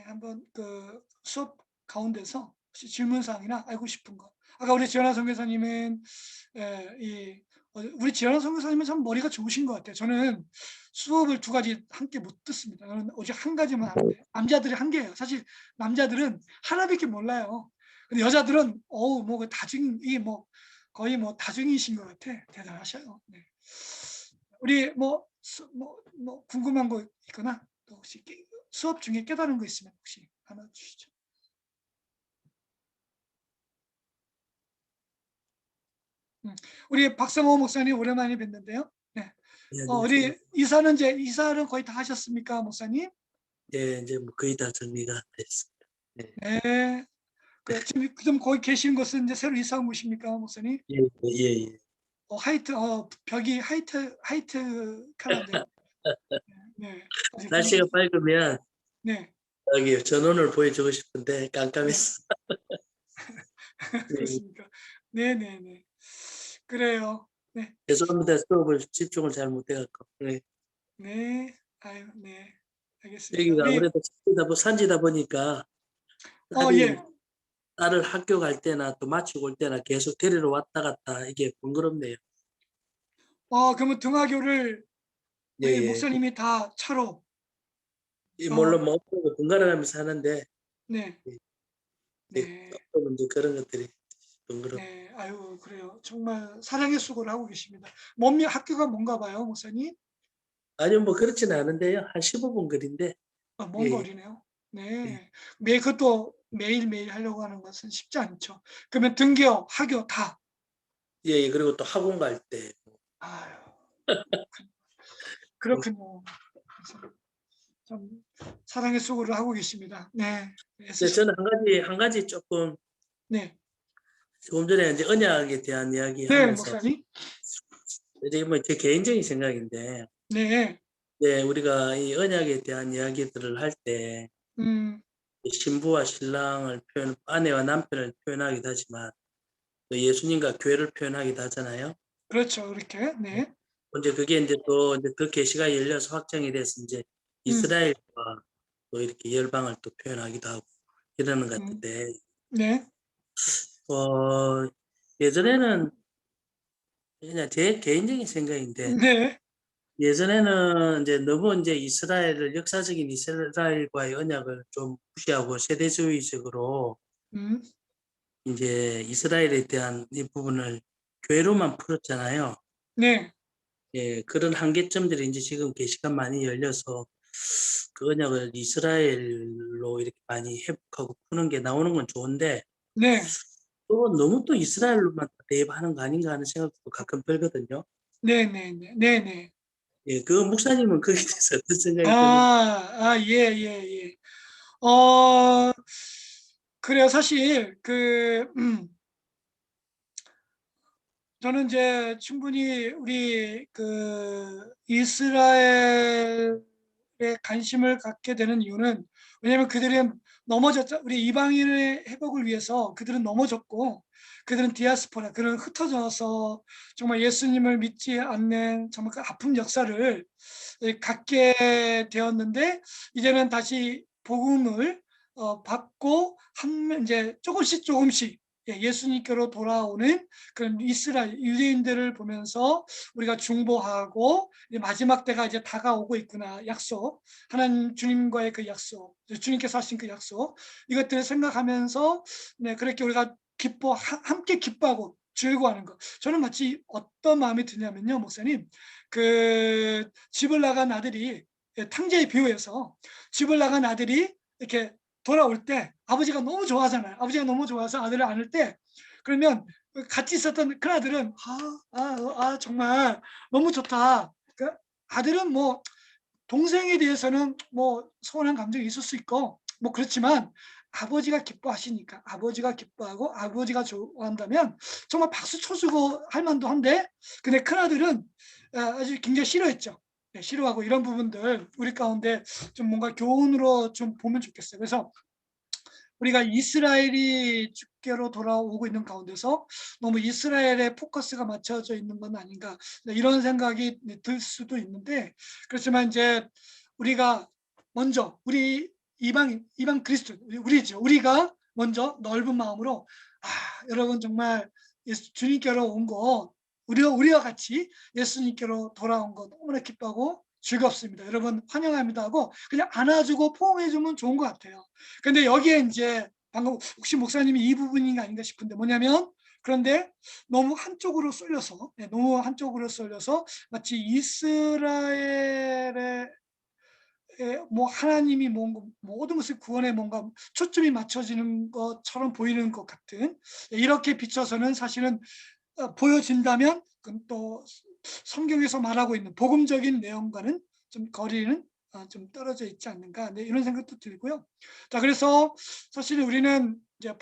한번 그 수업 가운데서 혹시 질문 사항이나 알고 싶은 거. 아까 우리 지연아 선교사님은 우리 지연아 선교사님은 참 머리가 좋으신 것 같아요. 저는 수업을 2가지 함께 못 듣습니다. 저는 오직 한 가지만 하는데 남자들이 한 개예요. 사실 남자들은 하나밖에 몰라요. 근데 여자들은 뭐 다중이 뭐 거의 뭐 다중이신 것 같아. 대단하셔요. 네. 우리 뭐 궁금한 거 있거나 또 혹시 수업 중에 깨달은 거 있으면 혹시 하나 주시죠. 우리 박성호 목사님 오랜만에 뵙는데요. 네. 네, 우리 이사는 거의 다 하셨습니까, 목사님? 네, 이제 뭐 거의 다 정리가 됐습니다. 네. 네. 지금 거기 계신 곳은 이제 새로 이사 온 곳입니까, 목사님? 예, 예, 예. 벽이 하이트 컬러인데. 네. 날씨가 밝으면 네. 여기 전원을 보여주고 싶은데 깜깜했어. 그렇습니까? 네네네. 그래요. 네. 죄송합니다. 수업을 집중을 잘 못해갖고. 네. 네. 아유, 네. 알겠습니다. 여기가 아무래도 산지다 보니까 예. 딸을 학교 갈 때나 또 마치고 올 때나 계속 데리러 왔다 갔다 이게 번거롭네요. 그러면 등하교를 예, 우리 예. 목사님이 다 차로. 물론 뭐 번갈아 가면서 하는데 네. 네. 조금 이제 그런 것들이 번거롭. 네. 아유, 그래요. 정말 사랑의 수고를 하고 계십니다. 학교가 뭔가 봐요, 목사님? 아니요, 뭐 그렇지는 않은데요. 한 15분 거리인데. 먼 예, 거리네요. 예. 네. 그것도 매일매일 하려고 하는 것은 쉽지 않죠. 그러면 등교, 하교 다. 예, 예. 그리고 또 학원 갈 때. 아유. 그렇군요. 참 사랑의 수고를 하고 계십니다. 네. 네, 저는 한 가지 조금 네. 조금 전에 이제 언약에 대한 이야기 네, 하면서 목사님. 이제 뭐 제 개인적인 생각인데, 네. 네, 우리가 이 언약에 대한 이야기들을 할 때 음, 신부와 신랑을 아내와 남편을 표현하기도 하지만 또 예수님과 교회를 표현하기도 하잖아요. 그렇죠. 그렇게. 네. 이제 그게 이제 또 이제 그 계시가 열려서 확정이 돼서 이제 이스라엘과 또 이렇게 열방을 또 표현하기도 하고 이러는 것 같은데, 네. 예전에는 그냥 제 개인적인 생각인데, 네. 예전에는 이제 너무 이제 역사적인 이스라엘과의 언약을 좀 무시하고 세대주의적으로 음, 이제 이스라엘에 대한 이 부분을 교회로만 풀었잖아요. 네. 예, 그런 한계점들이 이제 지금 계시가 많이 열려서 그 언약을 이스라엘로 이렇게 많이 회복하고 푸는 게 나오는 건 좋은데, 네. 또 너무 또 이스라엘로만 대입하는 거 아닌가 하는 생각도 가끔 들거든요. 네. 네. 네. 네. 네. 예, 그 목사님은 거기에 대해서 어떤 생각이 드는지. 예, 예, 예. 어, 그래요. 사실 저는 이제 충분히 우리 이스라엘에 관심을 갖게 되는 이유는, 왜냐하면 그들은 넘어졌죠. 우리 이방인의 회복을 위해서 그들은 넘어졌고, 그들은 디아스포라, 그들은 흩어져서 정말 예수님을 믿지 않는 정말 그 아픈 역사를 갖게 되었는데, 이제는 다시 복음을 받고 이제 조금씩 예수님께로 돌아오는 그런 이스라엘 유대인들을 보면서 우리가 중보하고 마지막 때가 이제 다가오고 있구나, 약속, 하나님 주님과의 그 약속, 주님께서 하신 그 약속, 이것들을 생각하면서 그렇게 우리가 함께 기뻐하고 즐거워하는 것. 저는 마치 어떤 마음이 드냐면요, 목사님, 집을 나간 아들이, 탕자의 비유에서 집을 나간 아들이 이렇게 돌아올 때 아버지가 너무 좋아하잖아요. 아버지가 너무 좋아서 아들을 안을 때, 그러면 같이 있었던 큰 아들은 정말 너무 좋다. 아들은 뭐 동생에 대해서는 뭐 서운한 감정이 있을 수 있고 뭐 그렇지만, 아버지가 기뻐하시니까, 아버지가 기뻐하고 아버지가 좋아한다면 정말 박수 쳐주고 할 만도 한데, 근데 큰 아들은 아주 굉장히 싫어했죠. 네, 싫어하고, 이런 부분들 우리 가운데 좀 뭔가 교훈으로 좀 보면 좋겠어요. 그래서 우리가 이스라엘이 주께로 돌아오고 있는 가운데서 너무 이스라엘에 포커스가 맞춰져 있는 건 아닌가, 이런 생각이 들 수도 있는데, 그렇지만 이제 우리가 먼저 우리 이방 그리스도 우리죠. 우리가 먼저 넓은 마음으로 여러분 정말 주님께로 온 거, 우리와 같이 예수님께로 돌아온 거 너무나 기뻐하고 즐겁습니다. 여러분 환영합니다 하고 그냥 안아주고 포옹해주면 좋은 것 같아요. 근데 여기에 이제 방금 혹시 목사님이 이 부분이 아닌가 싶은데 뭐냐면, 그런데 너무 한쪽으로 쏠려서 마치 이스라엘의 뭐 하나님이 뭔가 모든 것을 구원에 뭔가 초점이 맞춰지는 것처럼 보이는 것 같은, 이렇게 비춰서는 사실은 보여진다면 그건 또 성경에서 말하고 있는 복음적인 내용과는 좀 거리는 좀 떨어져 있지 않는가, 이런 생각도 들고요. 자, 그래서 사실 우리는 이제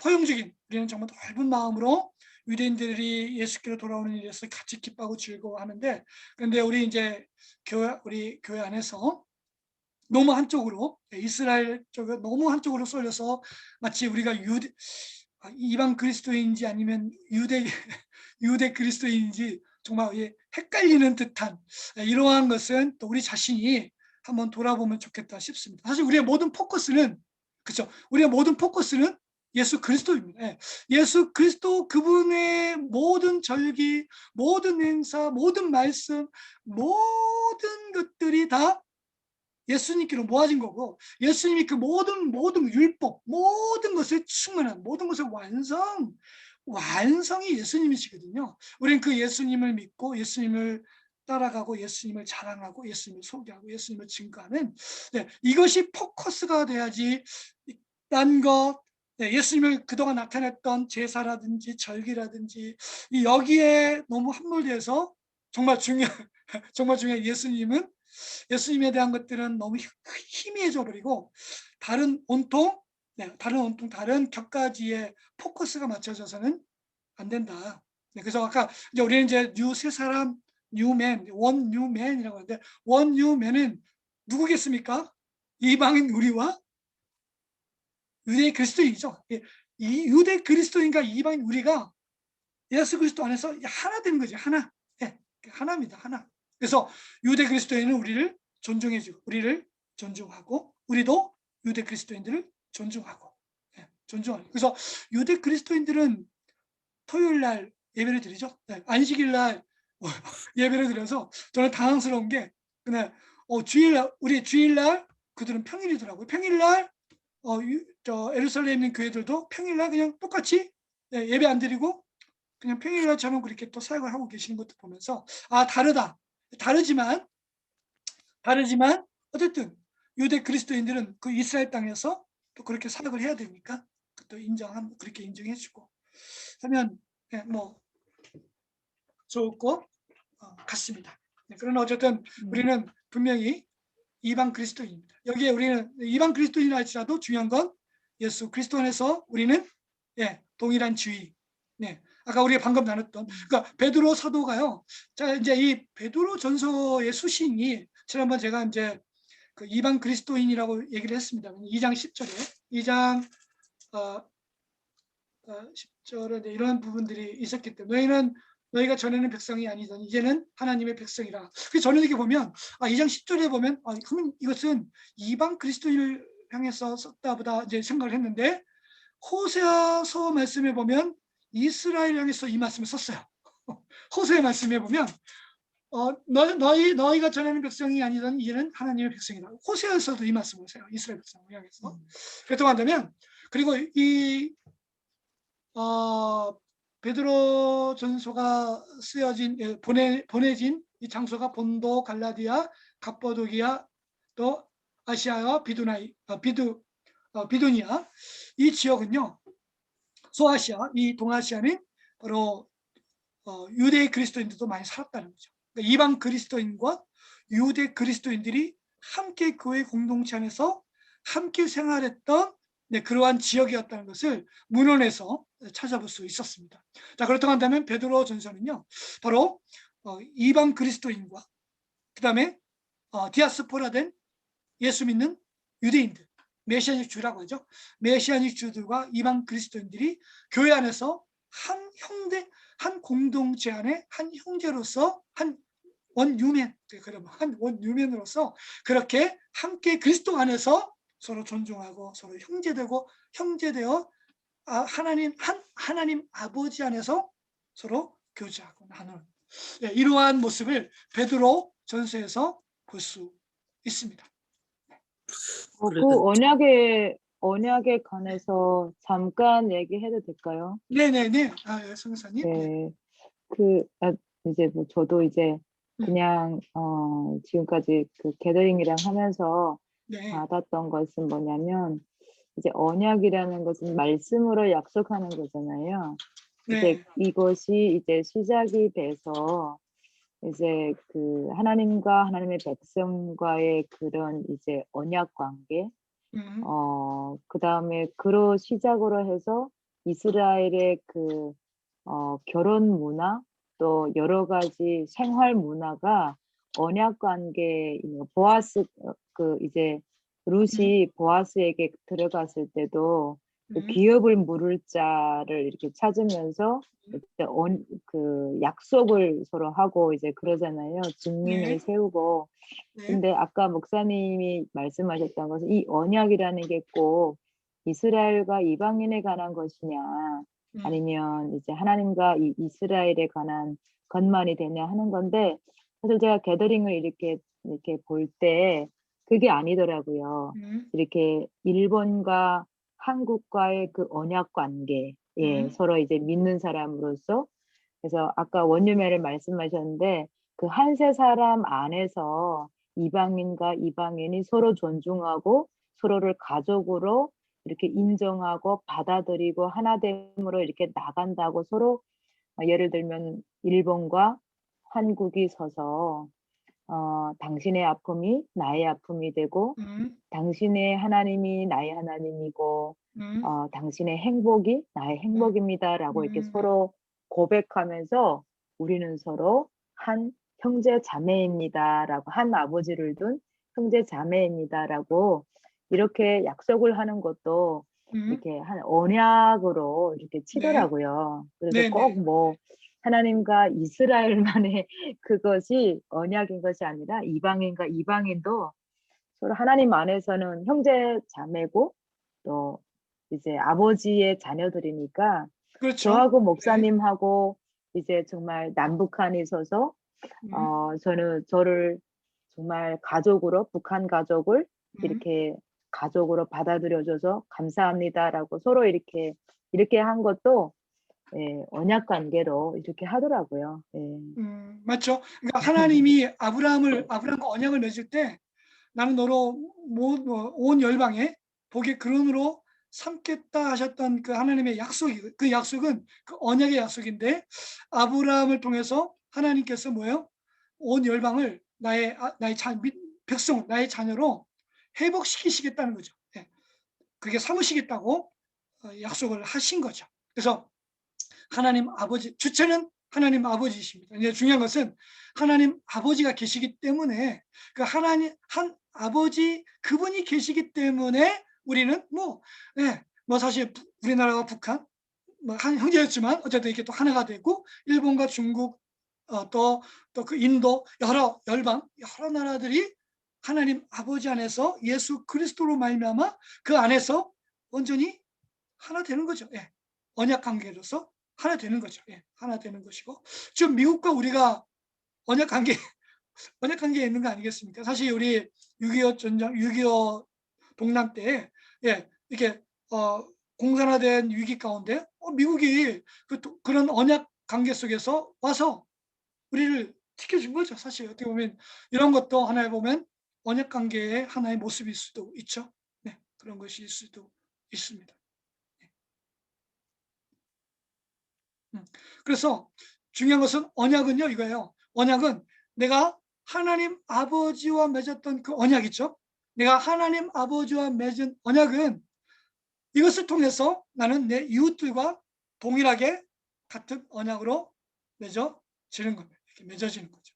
우리는 정말 넓은 마음으로 유대인들이 예수께로 돌아오는 일에서 같이 기뻐하고 즐거워하는데, 그런데 우리 교회 안에서 너무 한쪽으로, 이스라엘 쪽에 너무 한쪽으로 쏠려서 마치 우리가 이방 그리스도인지 아니면 유대 그리스도인지 정말 헷갈리는 듯한 이러한 것은 또 우리 자신이 한번 돌아보면 좋겠다 싶습니다. 사실 우리의 모든 포커스는, 그렇죠? 우리의 모든 포커스는 예수 그리스도입니다. 예수 그리스도, 그분의 모든 절기, 모든 행사, 모든 말씀, 모든 것들이 다 예수님께로 모아진 거고, 예수님이 그 모든 율법, 모든 것을 충만한, 모든 것을 완성이 예수님이시거든요. 우리는 그 예수님을 믿고 예수님을 따라가고 예수님을 자랑하고 예수님을 소개하고 예수님을 증거하는, 이것이 포커스가 돼야지 딴 것, 예수님을 그동안 나타냈던 제사라든지 절기라든지 여기에 너무 함몰돼서 정말 중요한 예수님에 대한 것들은 너무 희미해져 버리고 다른 다른 격가지에 포커스가 맞춰져서는 안 된다. 그래서 아까 이제 우리는 이제 새 사람, 뉴맨, 원 뉴맨이라고 하는데, 원 뉴맨은 누구겠습니까? 이방인 우리와 유대 그리스도인이죠. 이 유대 그리스도인과 이방인 우리가 예수 그리스도 안에서 하나 되는 거죠. 하나. 하나입니다. 하나. 그래서 유대 그리스도인은 우리를 존중해주고 우리를 존중하고, 우리도 유대 그리스도인들을 존중하고, 존중하고. 그래서 유대 그리스도인들은 토요일 날 예배를 드리죠. 안식일 날 예배를 드려서 저는 당황스러운 게, 그날 우리 주일날 그들은 평일이더라고요. 평일날 에루살렘에 있는 교회들도 평일날 그냥 똑같이 예배 안 드리고 그냥 평일날처럼 그렇게 또 사역을 하고 계시는 것도 보면서 다르지만 어쨌든 유대 그리스도인들은 그 이스라엘 땅에서 또 그렇게 사역을 해야 되니까 또 그렇게 인정해주고 하면 뭐 좋을 것 같습니다. 그러나 어쨌든 우리는 분명히 이방 그리스도인입니다. 여기에 우리는 이방 그리스도인이라 할지라도 중요한 건 예수 그리스도 안에서 우리는 동일한 지위. 아까 우리가 방금 나눴던, 그러니까 베드로 사도가요. 자, 이제 이 베드로 전서의 수신이 지난번 제가 이제 그 이방 그리스도인이라고 얘기를 했습니다. 2장 10절에 10절에 이런 부분들이 있었기 때문에 너희가 전에는 백성이 아니더니 이제는 하나님의 백성이라. 그래서 저는 이렇게 보면 2장 10절에 보면 그러면 이것은 이방 그리스도인을 향해서 썼다 보다 이제 생각을 했는데, 호세아서 말씀에 보면 이스라엘 향해서 이 말씀을 썼어요. 호세아 말씀에 보면 너희가 전에는 백성이 아니더니 이제는 하나님의 백성이다. 호세아서도 이 말씀을 하세요. 이스라엘 백성을 향해서. 그렇다고 한다면, 그리고 이 베드로 전서가 보내진 이 장소가 본도, 갈라디아, 갑보도기아, 또 아시아와 비두니아, 이 지역은요, 소아시아, 이 동아시아는 바로 유대 그리스도인들도 많이 살았다는 거죠. 그러니까 이방 그리스도인과 유대 그리스도인들이 함께 교회 공동체 안에서 함께 생활했던 그러한 지역이었다는 것을 문헌에서 찾아볼 수 있었습니다. 자, 그렇다고 한다면 베드로 전서는요, 바로 이방 그리스도인과 그 다음에 디아스포라된 예수 믿는 유대인들, 메시아닉 주라고 하죠. 메시아닉 주들과 이방 그리스도인들이 교회 안에서 한 형제, 한 공동체 안에 한 형제로서 한 원유맨, 그러면 한 원유맨으로서 그렇게 함께 그리스도 안에서 서로 존중하고 서로 형제되어 하나님 아버지 안에서 서로 교제하고 나누는, 이러한 모습을 베드로 전서에서 볼 수 있습니다. 그 그래도 언약에 관해서 잠깐 얘기해도 될까요? 네네네. 성사님. 네. 이제 뭐 저도 이제 그냥 지금까지 그 게더링이랑 하면서 네. 받았던 것은 뭐냐면, 이제 언약이라는 것은 말씀으로 약속하는 거잖아요. 이제 네. 이것이 이제 시작이 돼서 이제 그 하나님과 하나님의 백성과의 그런 이제 언약 관계, 그다음에 그로 시작으로 해서 이스라엘의 그 결혼 문화, 또 여러 가지 생활 문화가 언약 관계, 보아스, 그 이제 룻이 보아스에게 들어갔을 때도 그 기업을 물을 자를 이렇게 찾으면서 그 약속을 서로 하고 이제 그러잖아요. 증인을 네. 세우고. 네. 근데 아까 목사님이 말씀하셨던 것은 이 언약이라는 게 꼭 이스라엘과 이방인에 관한 것이냐, 아니면 이제 하나님과 이스라엘에 관한 것만이 되냐 하는 건데, 사실 제가 게더링을 이렇게 볼 때 그게 아니더라고요. 이렇게 일본과 한국과의 그 언약 관계, 서로 이제 믿는 사람으로서. 그래서 아까 원유매를 말씀하셨는데, 그 한 세 사람 안에서 이방인과 이방인이 서로 존중하고 서로를 가족으로 이렇게 인정하고 받아들이고 하나됨으로 이렇게 나간다고, 서로 예를 들면 일본과 한국이 서서 당신의 아픔이 나의 아픔이 되고, 당신의 하나님이 나의 하나님이고, 당신의 행복이 나의 행복입니다라고 이렇게 서로 고백하면서, 우리는 서로 한 형제 자매입니다라고, 한 아버지를 둔 형제 자매입니다라고 이렇게 약속을 하는 것도 이렇게 한 언약으로 이렇게 치더라고요. 그래서 네네. 꼭 뭐 하나님과 이스라엘만의 그것이 언약인 것이 아니라 이방인과 이방인도 서로 하나님 안에서는 형제 자매고, 또 이제 아버지의 자녀들이니까, 그렇죠. 저하고 목사님하고 이제 정말 남북한이 서서 저를 정말 가족으로, 북한 가족을 이렇게 가족으로 받아들여줘서 감사합니다라고 서로 이렇게 한 것도 언약 관계로 이렇게 하더라고요. 맞죠. 그러니까 하나님이 아브라함과 언약을 맺을 때, 나는 너로 온 열방에 복의 근원으로 삼겠다 하셨던 그 하나님의 약속이, 그 약속은 그 언약의 약속인데, 아브라함을 통해서 하나님께서 뭐예요? 온 열방을 나의 백성, 나의 자녀로 회복시키시겠다는 거죠. 그게 삼으시겠다고 약속을 하신 거죠. 그래서 하나님 아버지, 주체는 하나님 아버지이십니다. 이제 중요한 것은 하나님 아버지가 계시기 때문에, 그 하나님 한 아버지 그분이 계시기 때문에 우리는 뭐 사실 우리나라와 북한 뭐 한 형제였지만 어쨌든 이렇게 또 하나가 되고, 일본과 중국, 또 그 인도, 여러 열방, 여러 나라들이 하나님 아버지 안에서 예수 그리스도로 말미암아 그 안에서 온전히 하나 되는 거죠. 언약 관계로서 하나 되는 거죠. 하나 되는 것이고, 지금 미국과 우리가 언약 관계에 있는 거 아니겠습니까? 사실 우리 6.25 전쟁, 6.25 동란 때, 이렇게 공산화된 위기 가운데 미국이 그런 언약 관계 속에서 와서 우리를 지켜준 거죠. 사실 어떻게 보면 이런 것도 하나에 보면 언약 관계의 하나의 모습일 수도 있죠. 그런 것일 수도 있습니다. 그래서 중요한 것은 언약은요, 이거예요. 언약은 내가 하나님 아버지와 맺었던 그 언약 있죠. 내가 하나님 아버지와 맺은 언약은 이것을 통해서 나는 내 이웃들과 동일하게 같은 언약으로 맺어지는 겁니다. 이렇게 맺어지는 거죠.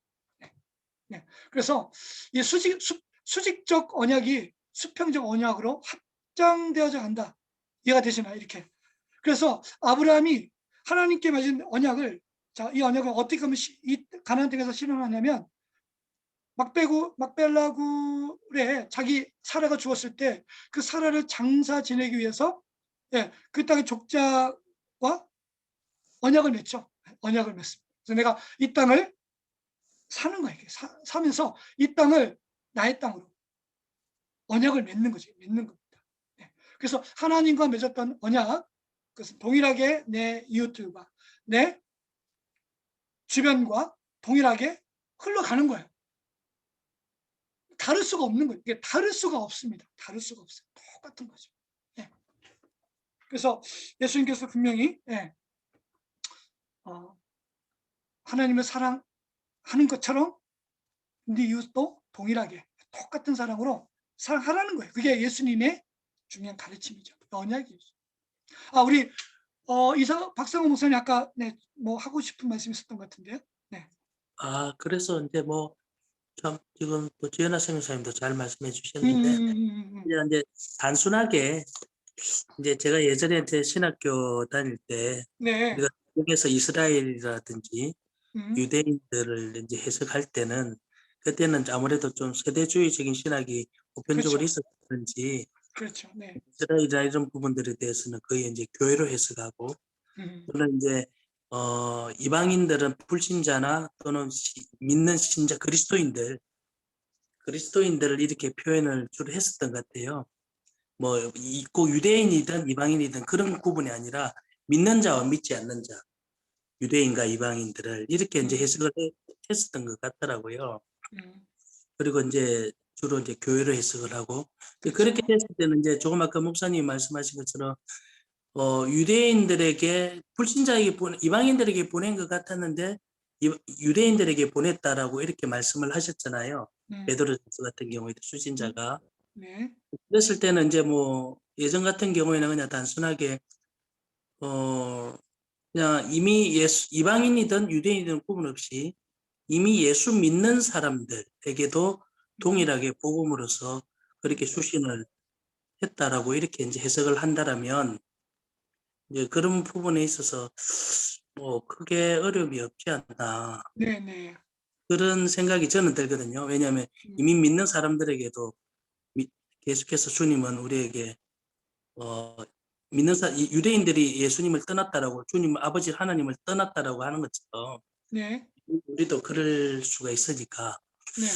그래서 이 수직적 언약이 수평적 언약으로 확장되어져 간다. 이해가 되시나요? 이렇게. 그래서 아브라함이 하나님께 맺은 언약을, 자, 이 언약을 어떻게 하면 이 가나안 땅에서 실현하냐면, 막벨라굴에 자기 사라가 죽었을 때 그 사라를 장사 지내기 위해서, 예, 그 땅의 족자와 언약을 맺죠. 언약을 맺습니다. 그래서 내가 이 땅을 사는 거예요. 사면서 이 땅을 나의 땅으로 언약을 맺는 거죠. 맺는 겁니다. 예. 그래서 하나님과 맺었던 언약, 그것은 동일하게 내 이웃들과 내 주변과 동일하게 흘러가는 거예요. 다를 수가 없는 거예요. 이게 다를 수가 없습니다. 다를 수가 없어요. 똑같은 거죠. 예. 그래서 예수님께서 분명히, 예, 하나님을 사랑하는 것처럼 네 이웃도 동일하게 똑같은 사랑으로 사랑하라는 거예요. 그게 예수님의 중요한 가르침이죠. 언약이죠. 우리 박상호 목사님 아까, 네, 뭐 하고 싶은 말씀 있었던 것 같은데요. 네. 그래서 이제 뭐 참 지금 또 지연아 선생님도 잘 말씀해 주셨는데, 이제 단순하게 이제 제가 예전에 제 신학교 다닐 때 네. 우리가 미국에서 이스라엘이라든지 음, 유대인들을 이제 해석할 때는 그때는 아무래도 좀 세대주의적인 신학이 보편적으로 그렇죠. 있었는지 그렇죠. 네. 이스라엘이나 이런 부분들에 대해서는 거의 이제 교회로 해석하고, 또는 이제 이방인들은 불신자나 또는 믿는 신자 그리스도인들을 이렇게 표현을 주로 했었던 것 같아요. 뭐 꼭 유대인이든 이방인이든 그런 구분이 아니라 믿는 자와 믿지 않는 자, 유대인과 이방인들을 이렇게 이제 해석을 했었던 것 같더라고요. 그리고 이제 주로 이제 교회로 해석을 하고, 그렇죠. 그렇게 됐을 때는 이제 조금 아까 목사님이 말씀하신 것처럼 유대인들에게 불신자에게 이방인들에게 보낸 것 같았는데 유대인들에게 보냈다라고 이렇게 말씀을 하셨잖아요. 베드로전서 같은 경우에도 수신자가. 네. 그랬을 때는 이제 뭐 예전 같은 경우에는 그냥 단순하게 그냥 이미 이방인이든 유대인이든 구분 없이 이미 예수 믿는 사람들에게도 동일하게 복음으로서 그렇게 수신을 했다라고 이렇게 이제 해석을 한다라면, 이제 그런 부분에 있어서 뭐 크게 어려움이 없지 않나, 네. 그런 생각이 저는 들거든요. 왜냐하면 이미 믿는 사람들에게도 계속해서 주님은 우리에게 유대인들이 예수님을 떠났다라고, 주님 아버지 하나님을 떠났다라고 하는 것처럼 네. 우리도 그럴 수가 있으니까. 네.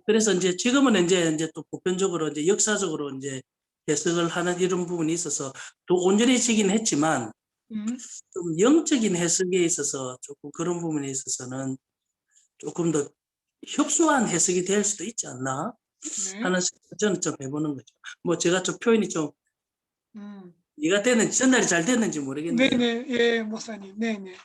그래서 이제 지금은 이제 또 보편적으로 이제 역사적으로 이제 해석을 하는 이런 부분이 있어서 또 온전해지긴 했지만, 좀 영적인 해석에 있어서 조금 그런 부분에 있어서는 조금 더 협소한 해석이 될 수도 있지 않나 네. 하는 생각을 저는 좀 해보는 거죠. 뭐 제가 좀 표현이 좀 이해가 됐는지, 전달이 잘 됐는지 모르겠네요. 네네. 예, 목사님. 네네.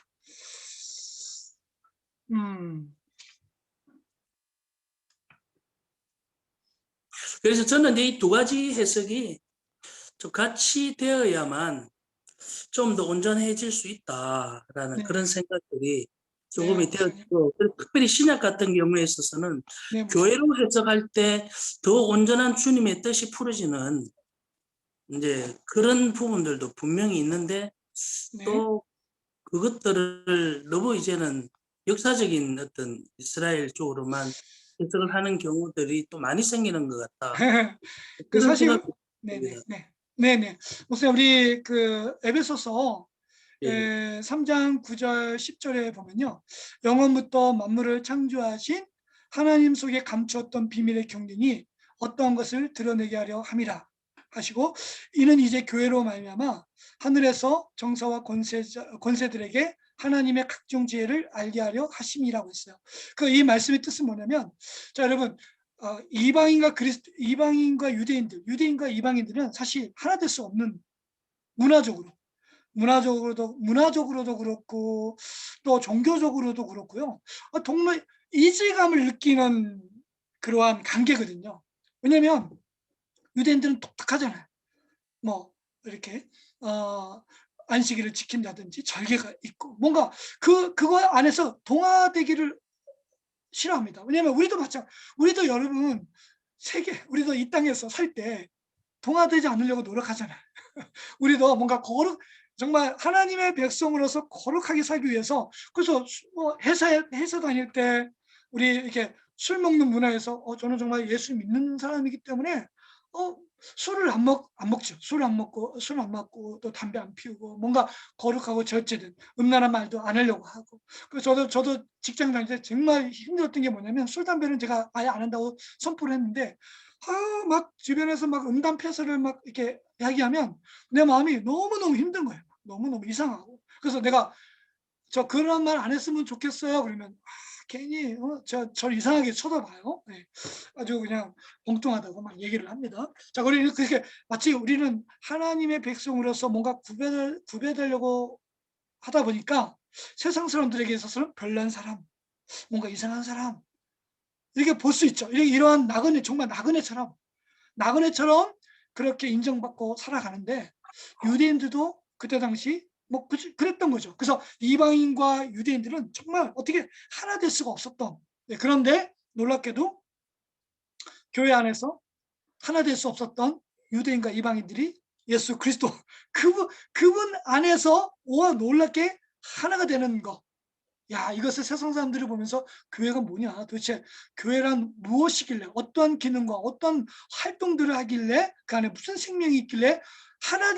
그래서 저는 이 두 가지 해석이 좀 같이 되어야만 좀 더 온전해질 수 있다라는 네. 그런 생각들이 네, 조금이 목사님. 되었고, 특별히 신약 같은 경우에 있어서는 네, 목사님. 교회로 해석할 때 더 온전한 주님의 뜻이 풀어지는 이제 그런 부분들도 분명히 있는데, 네. 또 그것들을 너무 이제는 역사적인 어떤 이스라엘 쪽으로만 해석을 하는 경우들이 또 많이 생기는 것 같다. 그 그런 사실, 생각이 네네. 듭니다. 네네. 목사님, 우리 그 에베소서 예. 3장 9절 10절에 보면요, 영원부터 만물을 창조하신 하나님 속에 감추었던 비밀의 경륜이 어떠한 것을 드러내게 하려 함이라 하시고, 이는 이제 교회로 말미암아 하늘에서 정사와 권세들에게 하나님의 각종 지혜를 알게 하려 하심이라고 했어요. 그 이 말씀의 뜻은 뭐냐면, 자 여러분, 이방인과 유대인과 이방인들은 사실 하나 될 수 없는, 문화적으로도 그렇고 또 종교적으로도 그렇고요. 정말 이질감을 느끼는 그러한 관계거든요. 왜냐하면 유대인들은 독특하잖아요. 뭐 이렇게 안식일을 지킨다든지 절개가 있고, 뭔가 그거 안에서 동화되기를 싫어합니다. 왜냐하면 우리도 여러분 우리도 이 땅에서 살 때 동화되지 않으려고 노력하잖아요. 우리도 뭔가 정말 하나님의 백성으로서 거룩하게 살기 위해서, 그래서 뭐 회사 다닐 때 우리 이렇게 술 먹는 문화에서 저는 정말 예수 믿는 사람이기 때문에 술을 안 먹죠. 술 안 먹고 또 담배 안 피우고 뭔가 거룩하고 절제된 음란한 말도 안 하려고 하고. 그래서 저도 직장 다닐 때 정말 힘들었던 게 뭐냐면, 술 담배는 제가 아예 안 한다고 선포를 했는데 막 주변에서 막 음담패설을 막 이렇게 이야기하면 내 마음이 너무너무 힘든 거예요. 너무너무 이상하고. 그래서 내가 저 그런 말 안 했으면 좋겠어요. 그러면 괜히 저를 이상하게 쳐다봐요. 네. 아주 그냥 엉뚱하다고 막 얘기를 합니다. 자, 우리는 그렇게 마치 우리는 하나님의 백성으로서 뭔가 구별되려고 하다 보니까 세상 사람들에게 있어서는 별난 사람, 뭔가 이상한 사람, 이렇게 볼 수 있죠. 이러한 나그네, 정말 나그네처럼 그렇게 인정받고 살아가는데, 유대인들도 그때 당시 뭐 그랬던 거죠. 그래서 이방인과 유대인들은 정말 어떻게 하나 될 수가 없었던. 네, 그런데 놀랍게도 교회 안에서 하나 될 수 없었던 유대인과 이방인들이 예수 그리스도 그분 안에서 놀랍게 하나가 되는 거. 야, 이것을 세상 사람들이 보면서 교회가 뭐냐, 도대체 교회란 무엇이길래, 어떠한 기능과 어떤 활동들을 하길래, 그 안에 무슨 생명이 있길래 하나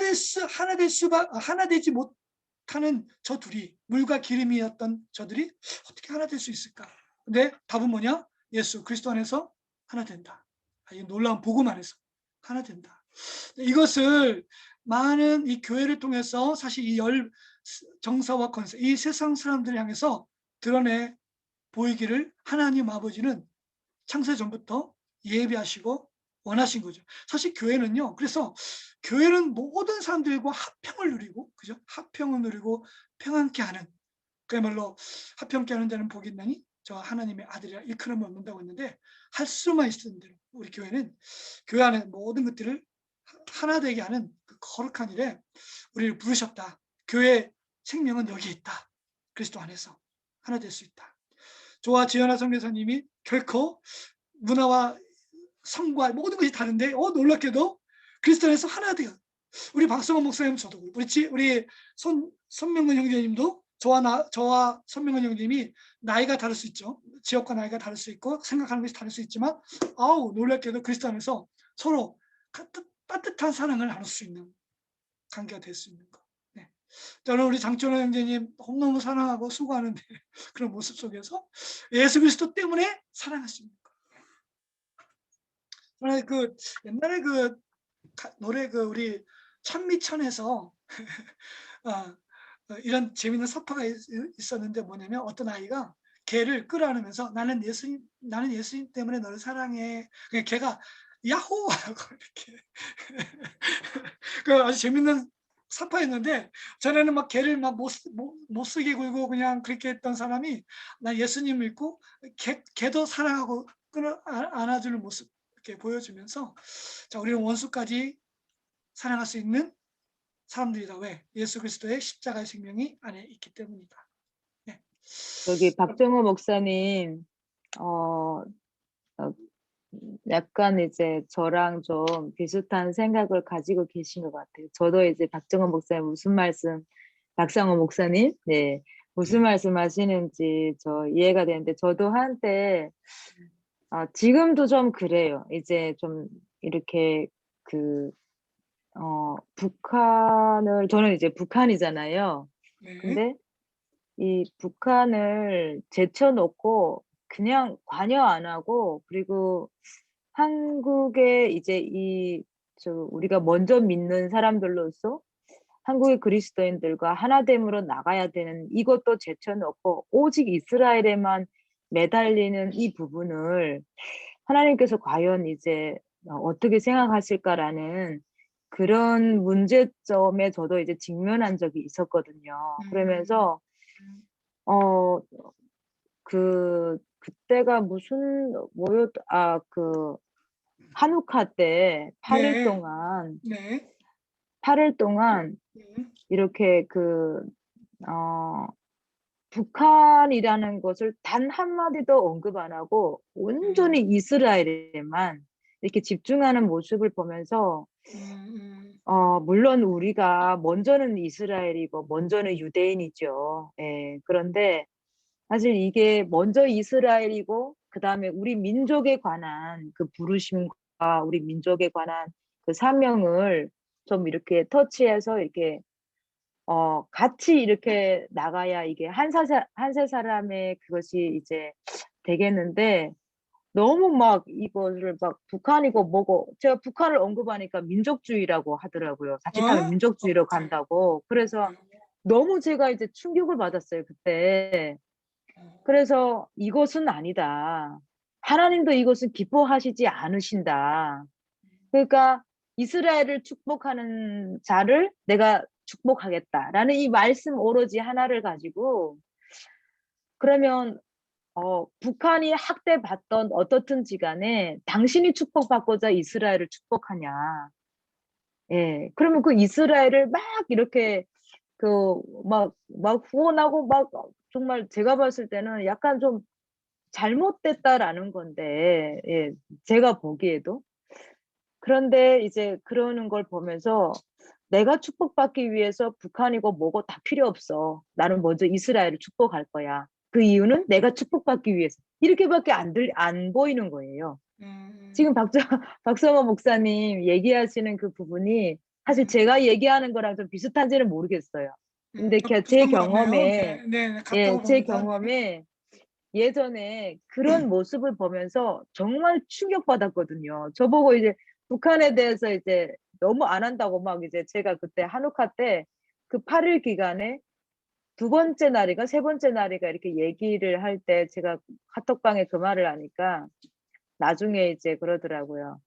되지 못하는 저 둘이, 물과 기름이었던 저들이 어떻게 하나 될 수 있을까? 근데 답은 뭐냐? 예수 그리스도 안에서 하나 된다. 이 놀라운 복음 안에서 하나 된다. 이것을 많은 이 교회를 통해서 사실 이 정사와 권세, 이 세상 사람들을 향해서 드러내 보이기를 하나님 아버지는 창세 전부터 예비하시고 원하신 거죠. 사실 교회는요, 그래서 교회는 모든 사람들과 합평을 누리고, 그죠? 합평을 누리고 평안케 하는, 그야말로 합평케 하는 자는 복이 있나니 저 하나님의 아들이라 일컬음을 얻는다고 했는데, 할 수만 있었던 대로 우리 교회는 교회 안에 모든 것들을 하나 되게 하는 그 거룩한 일에 우리를 부르셨다. 교회 생명은 여기 있다. 그리스도 안에서 하나 될 수 있다. 저와 지연아 선교사님이 결코 문화와 성과 모든 것이 다른데 놀랍게도 그리스도 안에서 하나 돼요. 우리 박성원 목사님, 저도 우리 손명근 형제님도 저와 손명근 형제님이 나이가 다를 수 있죠. 지역과 나이가 다를 수 있고 생각하는 것이 다를 수 있지만 놀랍게도 그리스도 안에서 서로 따뜻한 사랑을 나눌 수 있는 관계가 될 수 있는 것. 네. 저는 우리 장천호 형제님 너무너무 사랑하고 수고하는데 그런 모습 속에서 예수 그리스도 때문에 사랑할 수 있는 것. 저는 옛날에 노래 우리 천미천에서 이런 재밌는 서파가 있었는데, 뭐냐면 어떤 아이가 개를 끌어안으면서 나는 예수님 때문에 너를 사랑해. 그냥 개가 야호 하고 이렇게 아주 재밌는 사파였는데, 전에는 막 개를 막 못 쓰게 굴고 그냥 그렇게 했던 사람이 나 예수님 믿고 개도 사랑하고 안아주는 모습 이렇게 보여주면서, 자, 우리는 원수까지 사랑할 수 있는 사람들이다. 왜? 예수 그리스도의 십자가의 생명이 안에 있기 때문이다. 네. 여기 박정호 목사님, 어, 약간 이제 저랑 좀 비슷한 생각을 가지고 계신 것 같아요. 저도 이제 박정호 목사님 박상호 목사님, 네, 무슨 말씀 하시는지 저 이해가 되는데, 저도 한때, 지금도 좀 그래요. 이제 좀 이렇게 저는 이제 북한이잖아요. 네. 근데 이 북한을 제쳐놓고 그냥 관여 안 하고, 그리고 한국에 이제 우리가 먼저 믿는 사람들로서 한국의 그리스도인들과 하나됨으로 나가야 되는 이것도 제쳐놓고 오직 이스라엘에만 매달리는 이 부분을 하나님께서 과연 이제 어떻게 생각하실까라는 그런 문제점에 저도 이제 직면한 적이 있었거든요. 그러면서 그때가 무슨 한우카 때 8일 네. 동안 네. 8일 동안 네. 이렇게 북한이라는 것을 단 한마디도 언급 안 하고 온전히 이스라엘에만 이렇게 집중하는 모습을 보면서 물론 우리가 먼저는 이스라엘이고 먼저는 유대인이죠. 예, 그런데 사실 이게 먼저 이스라엘이고 그다음에 우리 민족에 관한 그 부르심과 우리 민족에 관한 그 사명을 좀 이렇게 터치해서 이렇게 같이 이렇게 나가야 이게 한 세 사람의 그것이 이제 되겠는데 너무 막 이거를 막 북한이고 뭐고 제가 북한을 언급하니까 민족주의라고 하더라고요. 자칫하면 민족주의로 간다고. 그래서 너무 제가 이제 충격을 받았어요, 그때. 그래서 이것은 아니다. 하나님도 이것은 기뻐하시지 않으신다. 그러니까 이스라엘을 축복하는 자를 내가 축복하겠다라는 이 말씀 오로지 하나를 가지고 그러면 북한이 학대받던 어떻든지 간에 당신이 축복받고자 이스라엘을 축복하냐. 예. 그러면 그 이스라엘을 막 이렇게 막 후원하고 막 정말 제가 봤을 때는 약간 좀 잘못됐다라는 건데, 예. 제가 보기에도. 그런데 이제 그러는 걸 보면서 내가 축복받기 위해서 북한이고 뭐고 다 필요 없어. 나는 먼저 이스라엘을 축복할 거야. 그 이유는 내가 축복받기 위해서. 이렇게밖에 안 보이는 거예요. 지금 박성호 목사님 얘기하시는 그 부분이 사실 제가 얘기하는 거랑 좀 비슷한지는 모르겠어요. 근데 제 비슷한 것 같네요. 경험에, 네, 같다고 예, 제 봅니다. 경험에 예전에 그런 모습을 보면서 정말 충격받았거든요. 저보고 이제 북한에 대해서 이제 너무 안 한다고 막 이제 제가 그때 한옥화 때 그 8일 기간에 두 번째 날인가 세 번째 날인가 이렇게 얘기를 할 때 제가 카톡방에 그 말을 하니까 나중에 이제 그러더라고요.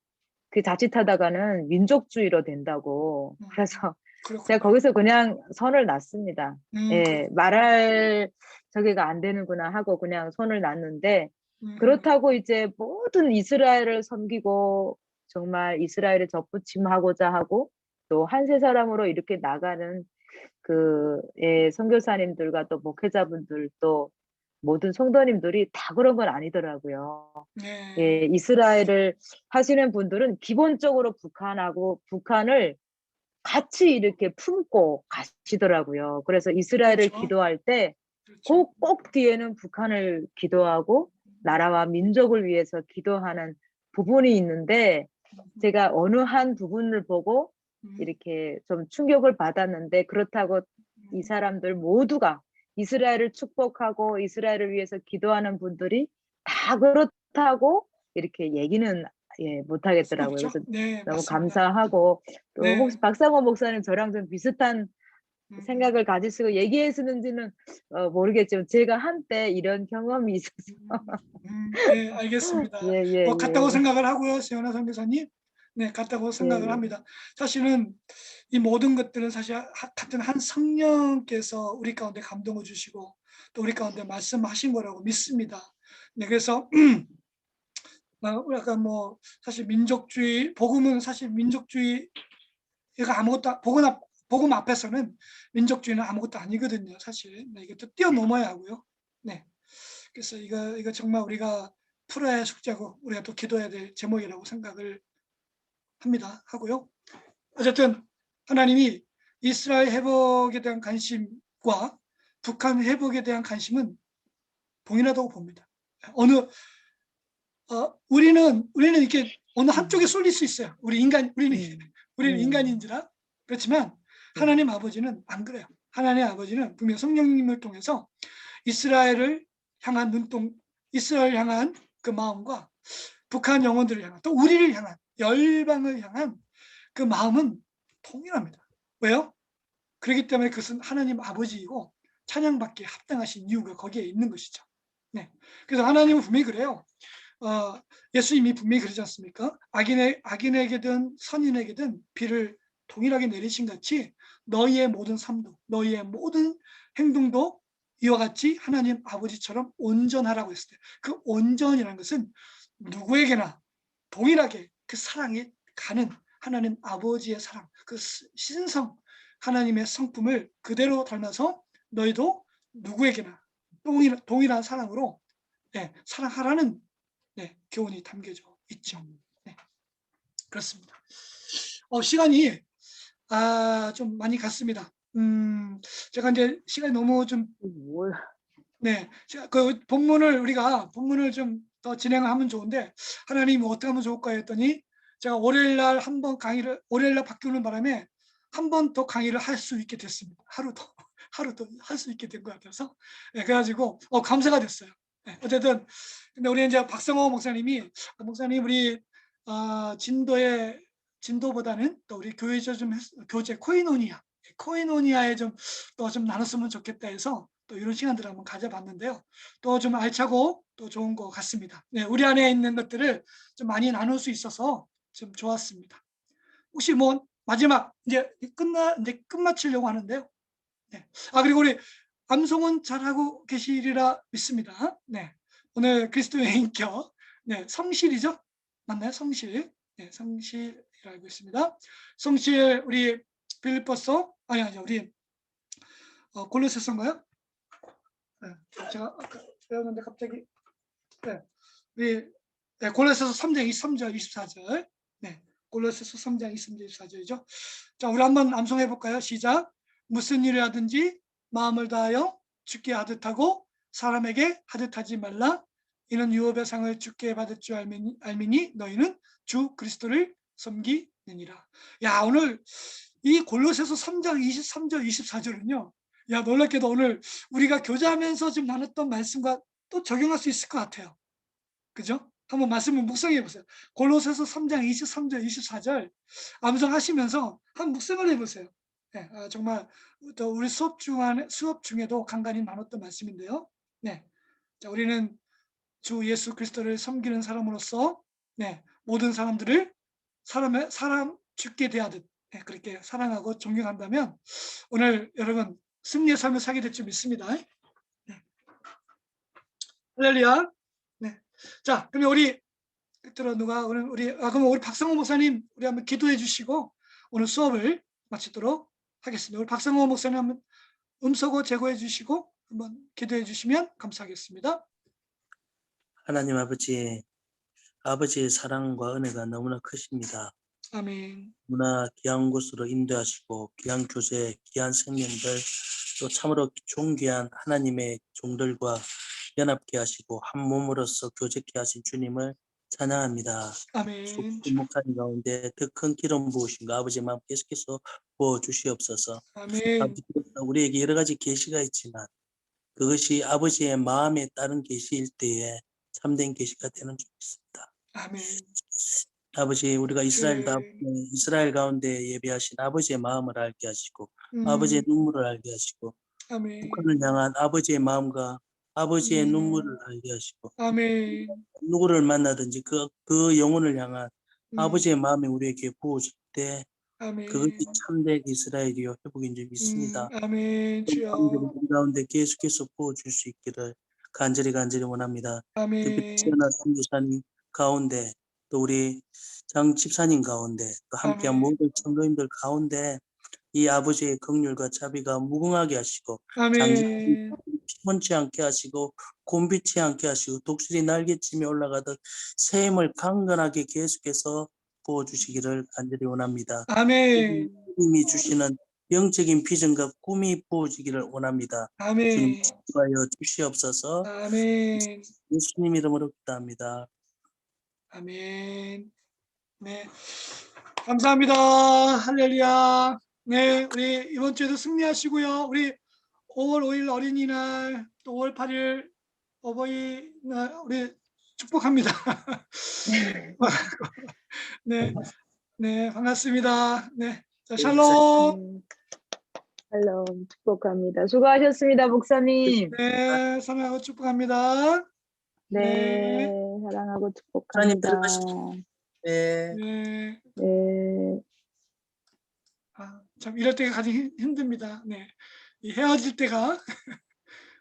그 자칫하다가는 민족주의로 된다고. 그래서 제가 그렇군요. 거기서 그냥 선을 놨습니다. 예, 그렇군요. 말할 저기가 안 되는구나 하고 그냥 손을 놨는데 그렇다고 이제 모든 이스라엘을 섬기고 정말 이스라엘을 접붙임하고자 하고 또 한 세 사람으로 이렇게 나가는 선교사님들과 또 목회자분들 또 모든 성도님들이 다 그런 건 아니더라고요. 네. 예, 이스라엘을 하시는 분들은 기본적으로 북한을 같이 이렇게 품고 가시더라고요. 그래서 이스라엘을 그렇죠. 기도할 때 그렇죠. 꼭 뒤에는 북한을 기도하고 나라와 민족을 위해서 기도하는 부분이 있는데 제가 어느 한 부분을 보고 이렇게 좀 충격을 받았는데 그렇다고 이 사람들 모두가 이스라엘을 축복하고 이스라엘을 위해서 기도하는 분들이 다 그렇다고 이렇게 얘기는 못 하겠더라고요. 그렇죠. 그래서 네, 너무 맞습니다. 감사하고 또 네. 혹시 박상호 목사님 저랑 좀 비슷한 생각을 가지시고 얘기했는지는 모르겠지만 제가 한때 이런 경험이 있어서 네, 알겠습니다. 예. 같다고 생각을 하고요, 세연아 선교사님. 네, 같다고 생각을 합니다. 사실은 이 모든 것들은 사실 같은 한 성령께서 우리 가운데 감동을 주시고 또 우리 가운데 말씀하신 거라고 믿습니다. 네, 그래서 약간 사실 민족주의, 복음은 사실 민족주의가 아무것도 복음 앞에서는 민족주의는 아무것도 아니거든요, 사실. 네, 이것도 뛰어넘어야 하고요. 네, 그래서 이거 정말 우리가 풀어야 할 숙제고 우리가 또 기도해야 될 제목이라고 생각을 하고요. 어쨌든 하나님이 이스라엘 회복에 대한 관심과 북한 회복에 대한 관심은 동일하다고 봅니다. 우리는 이렇게 어느 한쪽에 쏠릴 수 있어요. 우리는 인간인지라. 그렇지만 하나님 아버지는 안 그래요. 하나님 아버지는 분명 성령님을 통해서 이스라엘을 향한 이스라엘 향한 그 마음과 북한 영혼들을 향한 또 우리를 향한 열방을 향한 그 마음은 동일합니다. 왜요? 그렇기 때문에 그것은 하나님 아버지이고 찬양받기에 합당하신 이유가 거기에 있는 것이죠. 네. 그래서 하나님은 분명히 그래요. 예수님이 분명히 그러지 않습니까? 악인에게든 선인에게든 비를 동일하게 내리신 같이 너희의 모든 삶도 너희의 모든 행동도 이와 같이 하나님 아버지처럼 온전하라고 했을 때 그 온전이라는 것은 누구에게나 동일하게 그 사랑이 가는 하나님 아버지의 사랑, 그 신성 하나님의 성품을 그대로 닮아서 너희도 누구에게나 동일한 사랑으로 사랑하라는 교훈이 담겨져 있죠. 네, 그렇습니다. 시간이 좀 많이 갔습니다. 제가 이제 시간이 너무 좀 뭘 네, 그 본문을 좀 더 진행을 하면 좋은데 하나님이 어떻게 하면 좋을까 했더니 제가 월요일날 바뀌는 바람에 한 번 더 강의를 할 수 있게 됐습니다. 하루 더 할 수 있게 된 것 같아서 그래가지고 감사가 됐어요. 어쨌든 근데 우리 이제 박성호 목사님이 목사님 우리 진도보다는 또 우리 교제 코이노니아에 좀 나눴으면 좋겠다 해서 또 이런 시간들을 한번 가져봤는데요. 또 좀 알차고 또 좋은 것 같습니다. 네, 우리 안에 있는 것들을 좀 많이 나눌 수 있어서 좀 좋았습니다. 혹시 뭐 마지막 이제 끝마치려고 하는데요. 네. 그리고 우리 암송은 잘하고 계시리라 믿습니다. 네. 오늘 그리스도의 인격, 네, 성실이죠? 맞나요? 성실. 네, 성실이라고 알고 있습니다. 성실 우리 빌립보서 아니 우리 골로새서인가요? 네, 제가 아까 배웠는데 갑자기 우리 골로새서 3장 23절 24절. 네. 골로새서 3장 23절 24절이죠. 자, 우리 한번 암송해 볼까요? 시작. 무슨 일을 하든지 마음을 다하여 주께 하듯하고 사람에게 하듯하지 말라. 이는 유업의 상을 주께 받을 줄 알미니 너희는 주 그리스도를 섬기느니라. 야, 오늘 이 골로새서 3장 23절 24절은요. 야, 놀랍게도 오늘 우리가 교제하면서 지금 나눴던 말씀과 또 적용할 수 있을 것 같아요. 그죠? 한번 말씀을 묵상해 보세요. 골로새서 3장 23절 24절 암송하시면서 한번 묵상을 해보세요. 네, 정말 또 우리 수업 중에도 간간히 나눴던 말씀인데요. 네, 자, 우리는 주 예수 그리스도를 섬기는 사람으로서 모든 사람들을 사람 죽게 대하듯 그렇게 사랑하고 존경한다면 오늘 여러분 승리의 삶을 살게 될 줄 믿습니다. 네. 할렐루야. 네. 자, 그러면 우리 끝으로 그럼 우리 박성호 목사님 우리 한번 기도해 주시고 오늘 수업을 마치도록 하겠습니다. 우리 박성호 목사님 한번 음소거 제거해 주시고 한번 기도해 주시면 감사하겠습니다. 하나님 아버지의 사랑과 은혜가 너무나 크십니다. 아멘. 너무나 귀한 곳으로 인도하시고 귀한 교제, 귀한 생명들 또 참으로 존귀한 하나님의 종들과 연합케 하시고 한 몸으로서 교제케 하신 주님을 찬양합니다. 아멘. 목사님 가운데 더 큰 기름 부으신 아버지의 마음 계속해서 부어주시옵소서. 아멘. 아버지께서 우리에게 여러 가지 계시가 있지만 그것이 아버지의 마음에 따른 계시일 때에 참된 계시가 되는 줄 믿습니다. 아멘. 아버지 우리가 이스라엘 가운데 예배하신 아버지의 마음을 알게 하시고 아버지의 눈물을 알게 하시고 아멘. 북한을 향한 아버지의 마음과 아버지의 눈물을 알게 하시고 아멘. 누구를 만나든지 그 영혼을 향한 아버지의 마음이 우리에게 부어질 때 그것이 아멘. 참된 이스라엘이요 회복인 줄 믿습니다. 아멘. 주여. 우리 가운데 계속해서 부어줄 수 있기를 간절히 원합니다. 특히 아멘. 지연아 선교사님 가운데 또 우리 장 집사님 가운데 또 함께한 아멘. 모든 성도님들 가운데 이 아버지의 긍휼과 자비가 무궁하게 하시고 아멘. 피곤치 않게 하시고 곤비치 않게 하시고 독수리 날개치며 올라가듯 새 힘을 강건하게 계속해서 부어주시기를 간절히 원합니다. 아멘. 주님이 주시는 영적인 비전과 꿈이 부어지기를 원합니다. 주님 아멘. 축복하여 주시옵소서. 아멘. 예수님 이름으로 기도합니다. 아멘. 네. 감사합니다. 할렐루야. 네, 우리 이번 주에도 승리하시고요. 우리 5월 5일 어린이날, 또 5월 8일 어버이날 우리 축복합니다. 네, 네, 반갑습니다. 네, 자, 샬롬. 샬롬 축복합니다. 수고하셨습니다, 목사님. 네, 사랑하고 축복합니다. 네, 사랑하고 목사님 축복합니다. 들어가시죠. 네. 네. 네. 참 이럴 때가 가장 힘듭니다. 네, 이 헤어질 때가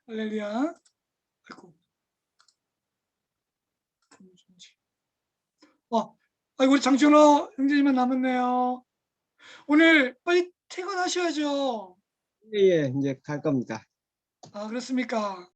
할렐루야. 아이고 우리 장준호 형제님만 남았네요. 오늘 빨리 퇴근하셔야죠. 예, 이제 갈 겁니다. 그렇습니까?